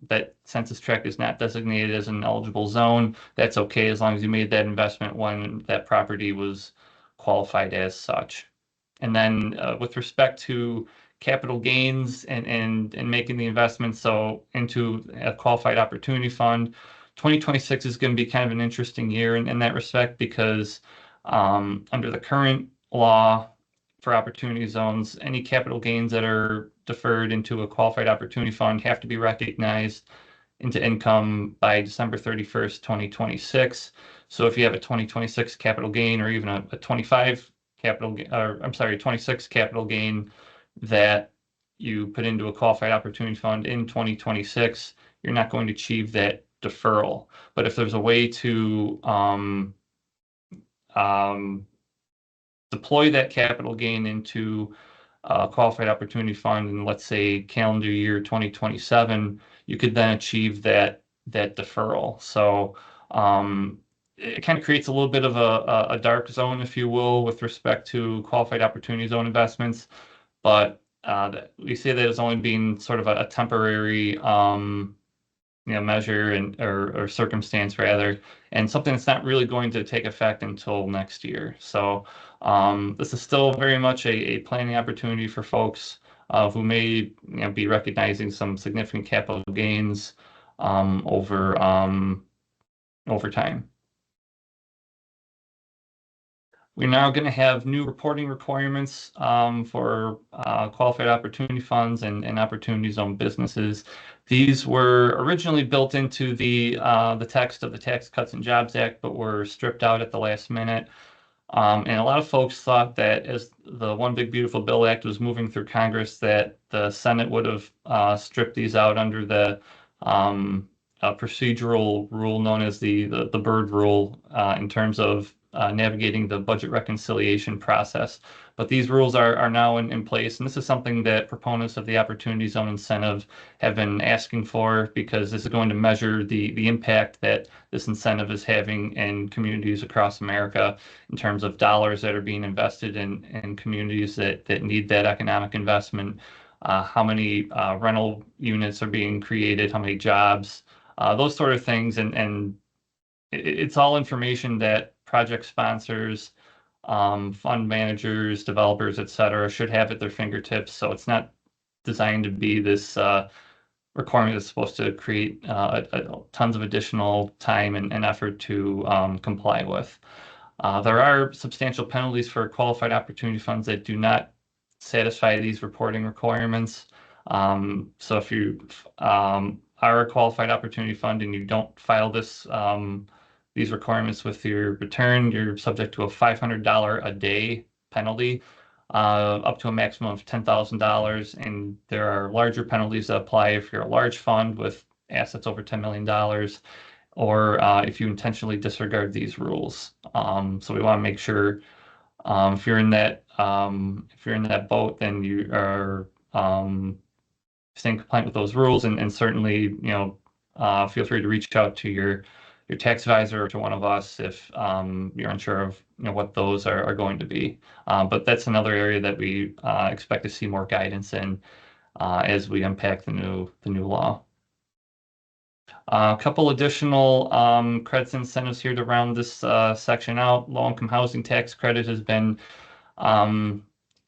that census tract is not designated as an eligible zone. That's okay as long as you made that investment when that property was qualified as such. And then with respect to capital gains and making the investment into a qualified opportunity fund, 2026 is going to be kind of an interesting year in that respect because under the current law for opportunity zones, any capital gains that are deferred into a qualified opportunity fund have to be recognized into income by December 31st, 2026. So if you have a 2026 capital gain or even a 26 capital gain that you put into a qualified opportunity fund in 2026, you're not going to achieve that deferral. But if there's a way to deploy that capital gain into a qualified opportunity fund in, let's say, calendar year 2027, you could then achieve that deferral. So it kind of creates a little bit of a dark zone, if you will, with respect to qualified opportunity zone investments. But we say that as only being sort of a temporary measure or circumstance rather, and something that's not really going to take effect until next year. So this is still very much a planning opportunity for folks who may be recognizing some significant capital gains over time. We're now going to have new reporting requirements for qualified opportunity funds and opportunity zone businesses. These were originally built into the text of the Tax Cuts and Jobs Act, but were stripped out at the last minute. And a lot of folks thought that as the One Big Beautiful Bill Act was moving through Congress, that the Senate would have stripped these out under the procedural rule known as the Byrd Rule in terms of navigating the budget reconciliation process. But these rules are now in place, and this is something that proponents of the Opportunity Zone incentive have been asking for, because this is going to measure the impact that this incentive is having in communities across America in terms of dollars that are being invested in communities that need that economic investment, how many rental units are being created, how many jobs, those sort of things. And it's all information that project sponsors, fund managers, developers, et cetera, should have at their fingertips. So it's not designed to be this requirement that's supposed to create tons of additional time and effort to comply with. There are substantial penalties for qualified opportunity funds that do not satisfy these reporting requirements. So if you are a qualified opportunity fund and you don't file these requirements with your return, you're subject to a $500 a day penalty, up to a maximum of $10,000. And there are larger penalties that apply if you're a large fund with assets over $10 million, or if you intentionally disregard these rules. So we want to make sure if you're in that boat, then you are staying compliant with those rules, and certainly, feel free to reach out to your tax advisor or to one of us if you're unsure of what those are going to be. But that's another area that we expect to see more guidance in as we unpack the new law. A couple additional credits and incentives here to round this section out. Low-income housing tax credit has been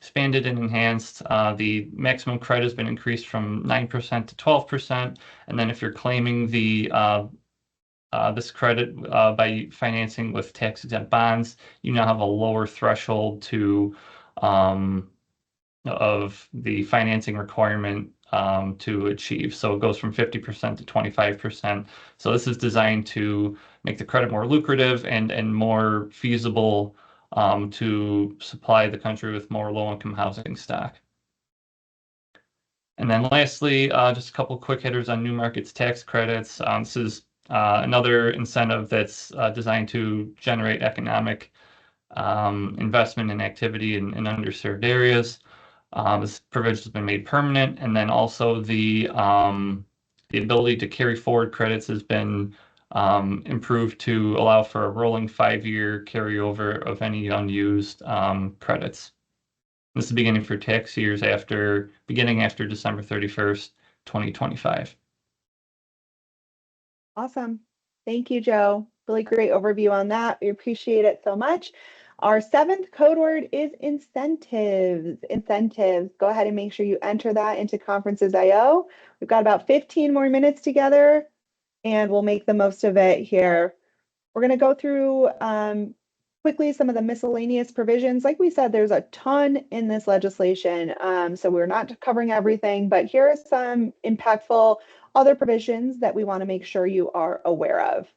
expanded and enhanced. The maximum credit has been increased from 9% to 12%. And then if you're claiming this credit by financing with tax-exempt bonds, you now have a lower threshold of the financing requirement to achieve. So it goes from 50% to 25%. So this is designed to make the credit more lucrative and more feasible to supply the country with more low-income housing stock. And then lastly, just a couple quick hitters on new markets tax credits. This is another incentive that's designed to generate economic investment and activity in underserved areas. This provision has been made permanent, and then also the ability to carry forward credits has been improved to allow for a rolling 5-year carryover of any unused credits. This is beginning for tax years beginning after December 31st, 2025. Awesome. Thank you, Joe. Really great overview on that. We appreciate it so much. Our 7th code word is incentives. Incentives. Go ahead and make sure you enter that into Conferences.io. We've got about 15 more minutes together, and we'll make the most of it here. We're going to go through quickly some of the miscellaneous provisions. Like we said, there's a ton in this legislation, so we're not covering everything, but here are some impactful other provisions that we want to make sure you are aware of.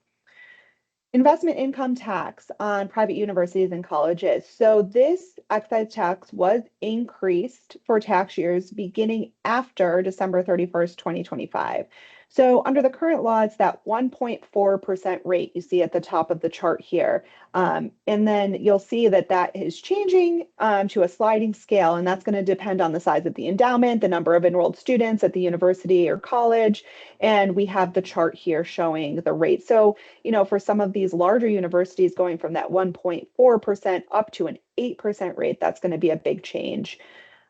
Investment income tax on private universities and colleges. So this excise tax was increased for tax years beginning after December 31st, 2025. So under the current law, it's that 1.4% rate you see at the top of the chart here. And then you'll see that that is changing to a sliding scale, and that's going to depend on the size of the endowment, the number of enrolled students at the university or college. And we have the chart here showing the rate. So, for some of these larger universities going from that 1.4% up to an 8% rate, that's going to be a big change.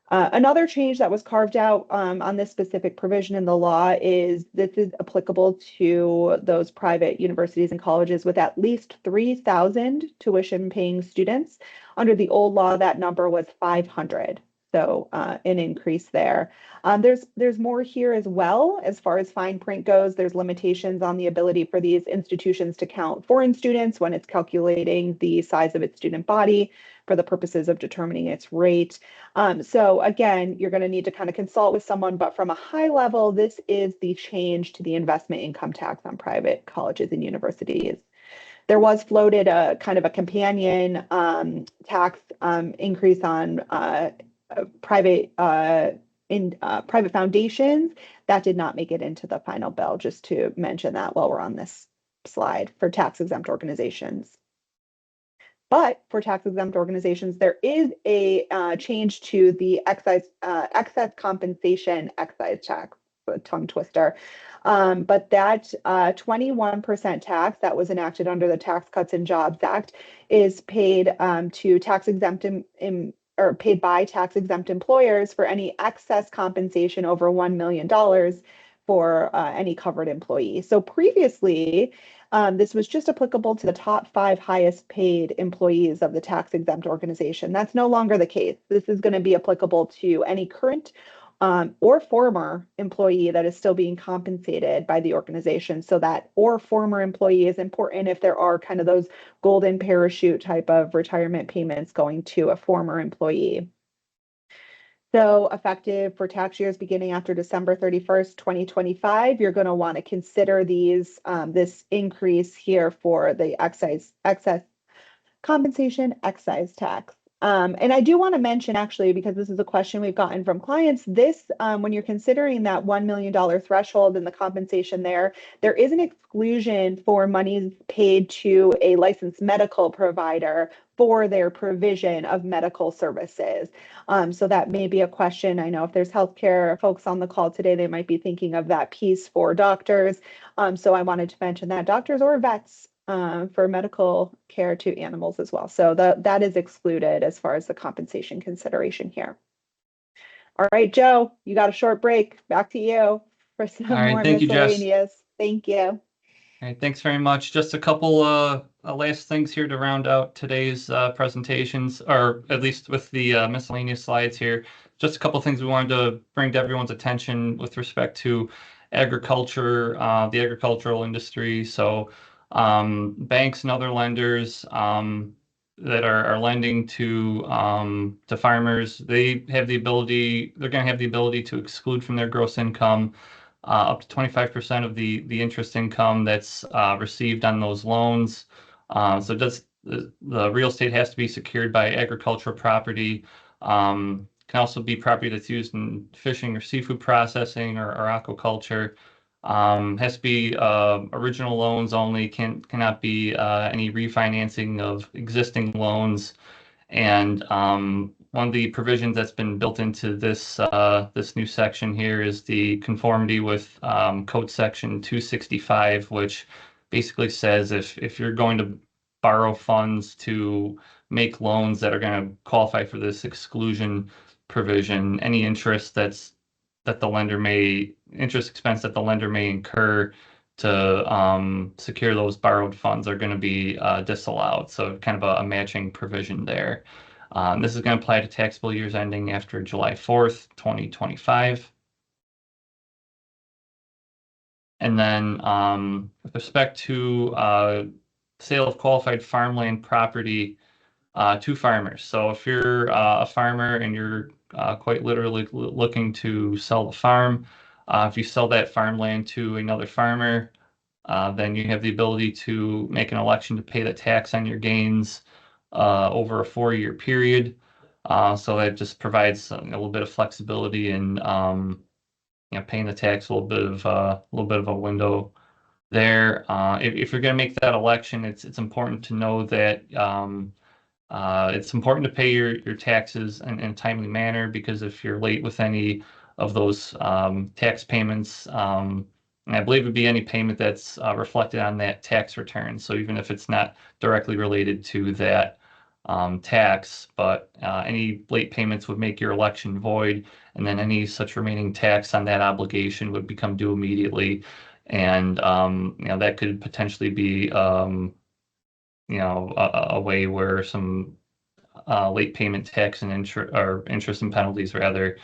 Another change that was carved out on this specific provision in the law is this is applicable to those private universities and colleges with at least 3,000 tuition paying students. Under the old law, that number was 500. So an increase there. There's more here as well. As far as fine print goes, there's limitations on the ability for these institutions to count foreign students when it's calculating the size of its student body for the purposes of determining its rate. So again, you're going to need to kind of consult with someone, but from a high level, this is the change to the investment income tax on private colleges and universities. There was floated a kind of a companion tax increase on private foundations that did not make it into the final bill, just to mention that while we're on this slide for tax exempt organizations. But for tax-exempt organizations, there is a change to the excess compensation excise tax, a tongue twister. But that 21% tax that was enacted under the Tax Cuts and Jobs Act is paid to tax-exempt or paid by tax-exempt employers for any excess compensation over $1 million for any covered employee. So previously, this was just applicable to the top 5 highest paid employees of the tax exempt organization. That's no longer the case. This is going to be applicable to any current or former employee that is still being compensated by the organization. So that or former employee is important if there are kind of those golden parachute type of retirement payments going to a former employee. So effective for tax years beginning after December 31st, 2025, you're going to want to consider this increase here for the excess compensation excise tax. And I do want to mention, actually, because this is a question we've gotten from clients, when you're considering that $1 million threshold and the compensation there is an exclusion for monies paid to a licensed medical provider for their provision of medical services. So that may be a question. I know if there's healthcare folks on the call today, they might be thinking of that piece for doctors. So I wanted to mention that doctors or vets for medical care to animals as well. So that is excluded as far as the compensation consideration here. All right, Joe, you got a short break. Back to you for some more Thank you, Jess. miscellaneous. Thank you. All right, thanks very much. Just a couple last things here to round out today's presentations, or at least with the miscellaneous slides here. Just a couple things we wanted to bring to everyone's attention with respect to agriculture, the agricultural industry. So banks and other lenders that are lending to farmers, they're going to have the ability to exclude from their gross income up to 25% of the interest income that's received on those loans. So the real estate has to be secured by agricultural property. Can also be property that's used in fishing or seafood processing or aquaculture. Has to be original loans only, cannot be any refinancing of existing loans. And one of the provisions that's been built into this new section here is the conformity with Code Section 265, which basically says if you're going to borrow funds to make loans that are going to qualify for this exclusion provision, any interest expense that the lender may incur to secure those borrowed funds are going to be disallowed. So kind of a matching provision there. This is going to apply to taxable years ending after July 4th, 2025. And then with respect to sale of qualified farmland property to farmers. So if you're a farmer and you're quite literally looking to sell the farm, if you sell that farmland to another farmer, then you have the ability to make an election to pay the tax on your gains over a 4-year period. So that just provides a little bit of flexibility in paying the tax, a little bit of a window there. If you're going to make that election, it's important to know that it's important to pay your taxes in a timely manner, because if you're late with any of those tax payments, and I believe it would be any payment that's reflected on that tax return. So even if it's not directly related to that tax, but any late payments would make your election void, and then any such remaining tax on that obligation would become due immediately. And that could potentially be a way where some late payment tax and interest and penalties rather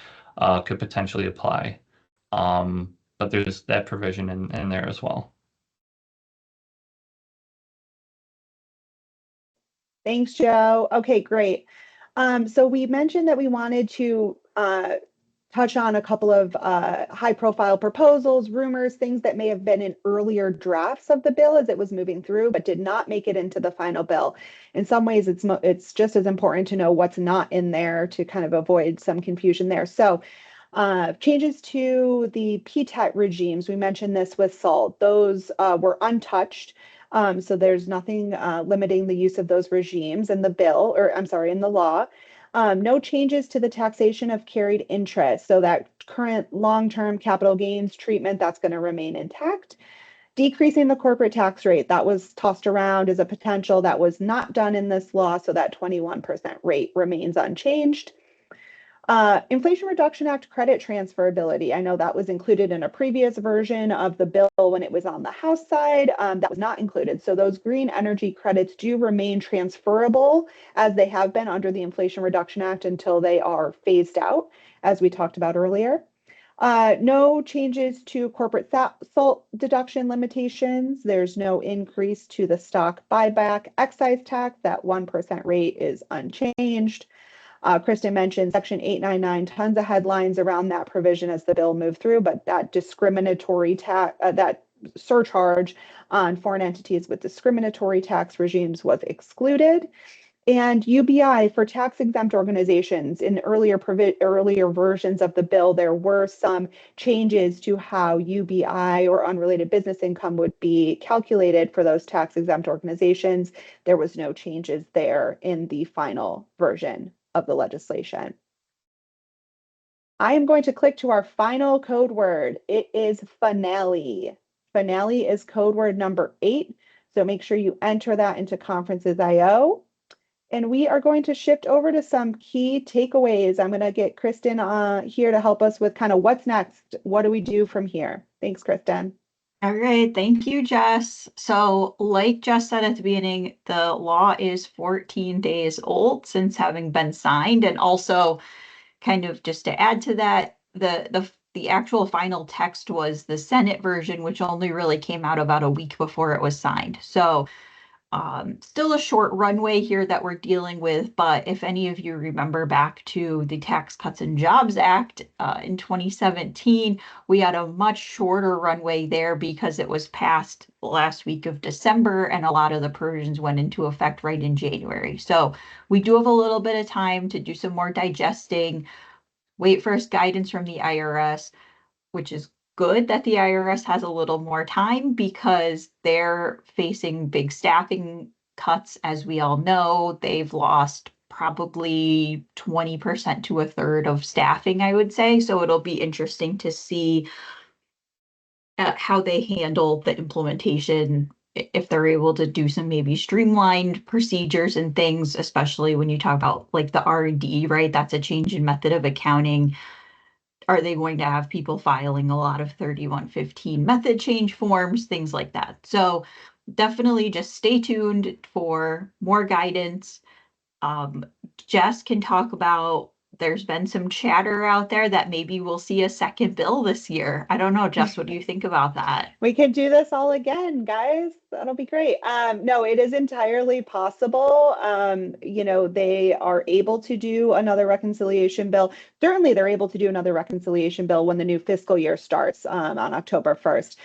could potentially apply. But there's that provision in there as well. Thanks, Joe. Okay, great. So we mentioned that we wanted to touch on a couple of high-profile proposals, rumors, things that may have been in earlier drafts of the bill as it was moving through, but did not make it into the final bill. In some ways, it's just as important to know what's not in there to kind of avoid some confusion there. So changes to the PTET regimes, we mentioned this with SALT, those were untouched. So there's nothing limiting the use of those regimes in the bill, or I'm sorry, in the law. No changes to the taxation of carried interest. So that current long-term capital gains treatment, that's going to remain intact. Decreasing the corporate tax rate, that was tossed around as a potential that was not done in this law, so that 21% rate remains unchanged. Inflation Reduction Act credit transferability. I know that was included in a previous version of the bill when it was on the House side. That was not included. So those green energy credits do remain transferable as they have been under the Inflation Reduction Act until they are phased out, as we talked about earlier. No changes to corporate SALT deduction limitations. There's no increase to the stock buyback excise tax. That 1% rate is unchanged. Kristen mentioned Section 899, tons of headlines around that provision as the bill moved through, but that discriminatory tax, that surcharge on foreign entities with discriminatory tax regimes was excluded. And UBI for tax exempt organizations. In earlier versions of the bill, there were some changes to how UBI or unrelated business income would be calculated for those tax exempt organizations. There was no changes there in the final version of the legislation. I am going to click to our final code word. It is finale. Finale is code word number 8. So make sure you enter that into Conferences.io. And we are going to shift over to some key takeaways. I'm going to get Kristen here to help us with kind of what's next. What do we do from here? Thanks, Kristen. All right, thank you, Jess. So like Jess said at the beginning, the law is 14 days old since having been signed. And also kind of just to add to that, the actual final text was the Senate version, which only really came out about a week before it was signed. So still a short runway here that we're dealing with, but if any of you remember back to the Tax Cuts and Jobs Act in 2017, we had a much shorter runway there because it was passed the last week of December and a lot of the provisions went into effect right in January. So we do have a little bit of time to do some more digesting, wait for guidance from the IRS, which is good that the IRS has a little more time because they're facing big staffing cuts. As we all know, they've lost probably 20% to a third of staffing, I would say. So it'll be interesting to see how they handle the implementation, if they're able to do some maybe streamlined procedures and things, especially when you talk about like the R&D, right? That's a change in method of accounting. Are they going to have people filing a lot of 3115 method change forms, things like that? So definitely just stay tuned for more guidance. Jess can talk about, there's been some chatter out there that maybe we'll see a second bill this year. I don't know, Jess, what do you think about that? We could do this all again, guys. That'll be great. No, it is entirely possible. They are able to do another reconciliation bill. Certainly, they're able to do another reconciliation bill when the new fiscal year starts on October 1st.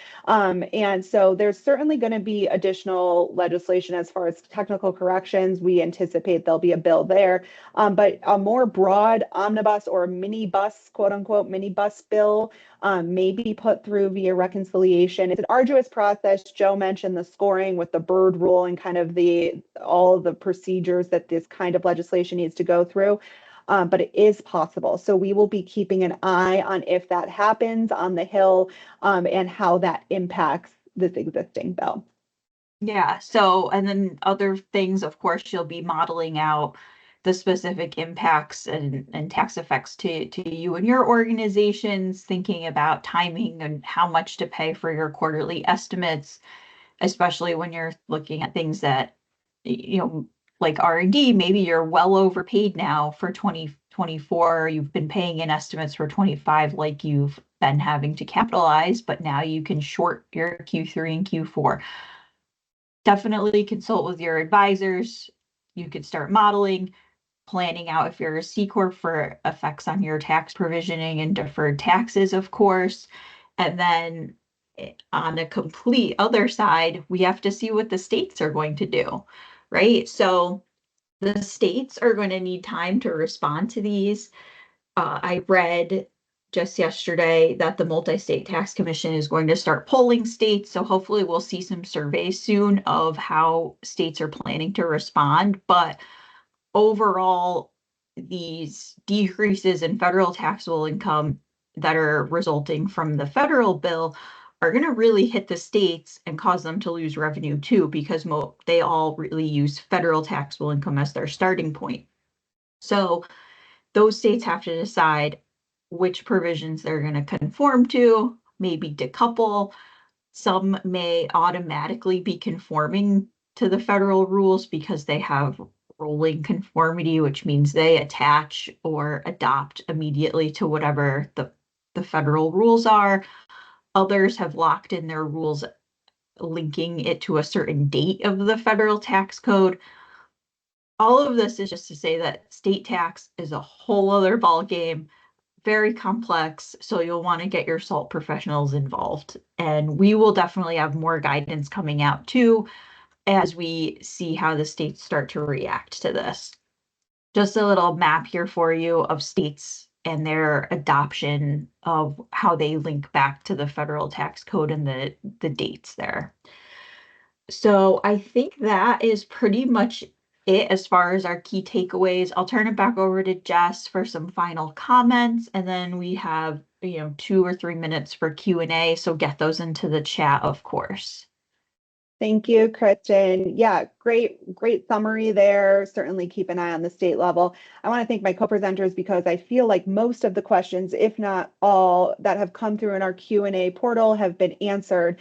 And so there's certainly going to be additional legislation as far as technical corrections. We anticipate there'll be a bill there. But a more broad omnibus or mini bus, quote unquote, mini bus bill may be put through via reconciliation. It's an arduous process. Joe mentioned the scoring with the Byrd rule and kind of all of the procedures that this kind of legislation needs to go through. But it is possible. So we will be keeping an eye on if that happens on the Hill and how that impacts this existing bill. Yeah, so, and then other things, of course, you'll be modeling out the specific impacts and tax effects to you and your organizations, thinking about timing and how much to pay for your quarterly estimates, especially when you're looking at things that, like R&D, maybe you're well overpaid now for 2024, you've been paying in estimates for 25 like you've been having to capitalize, but now you can short your Q3 and Q4. Definitely consult with your advisors. You could start modeling, planning out if you're a C Corp for effects on your tax provisioning and deferred taxes, of course. And then on a complete other side, we have to see what the states are going to do, right? So the states are going to need time to respond to these. I read just yesterday that the Multi-State Tax Commission is going to start polling states. So hopefully we'll see some surveys soon of how states are planning to respond. But overall, these decreases in federal taxable income that are resulting from the federal bill are going to really hit the states and cause them to lose revenue too, because they all really use federal taxable income as their starting point. So those states have to decide which provisions they're going to conform to, maybe decouple. Some may automatically be conforming to the federal rules because they have rolling conformity, which means they attach or adopt immediately to whatever the federal rules are. Others have locked in their rules, linking it to a certain date of the federal tax code. All of this is just to say that state tax is a whole other ball game, very complex. So you'll want to get your SALT professionals involved. And we will definitely have more guidance coming out too as we see how the states start to react to this. Just a little map here for you of states and their adoption of how they link back to the federal tax code and the dates there. So I think that is pretty much it as far as our key takeaways. I'll turn it back over to Jess for some final comments, and then we have 2 or 3 minutes for Q&A. So get those into the chat, of course. Thank you, Kristen. Yeah, great summary there. Certainly keep an eye on the state level. I want to thank my co-presenters because I feel like most of the questions, if not all, that have come through in our Q&A portal have been answered.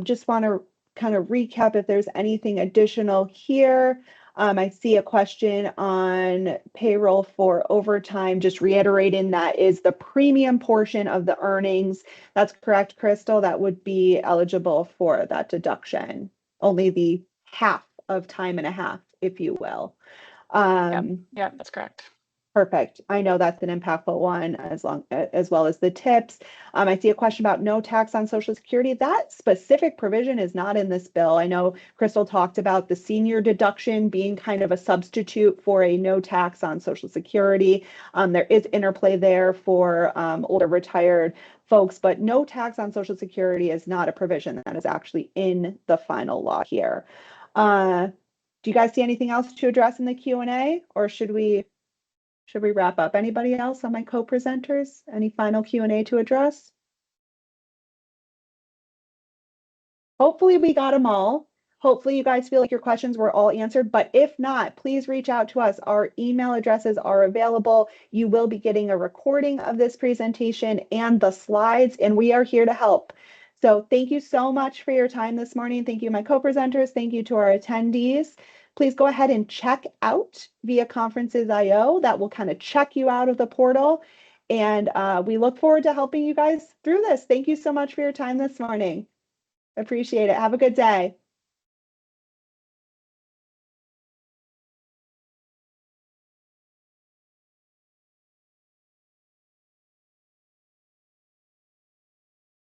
Just want to kind of recap if there's anything additional here. I see a question on payroll for overtime, just reiterating that is the premium portion of the earnings. That's correct, Crystal. That would be eligible for that deduction. Only the half of time and a half, if you will. Yeah, that's correct. Perfect. I know that's an impactful one as well as the tips. I see a question about no tax on Social Security. That specific provision is not in this bill. I know Crystal talked about the senior deduction being kind of a substitute for a no tax on Social Security. There is interplay there for older retired folks, but no tax on Social Security is not a provision that is actually in the final law here. Do you guys see anything else to address in the Q&A, or should we wrap up? Anybody else on my co-presenters? Any final Q&A to address? Hopefully we got them all. Hopefully you guys feel like your questions were all answered, but if not, please reach out to us. Our email addresses are available. You will be getting a recording of this presentation and the slides, and we are here to help. So thank you so much for your time this morning. Thank you, my co-presenters. Thank you to our attendees. Please go ahead and check out via Conferences.io. That will kind of check you out of the portal. And we look forward to helping you guys through this. Thank you so much for your time this morning. Appreciate it. Have a good day.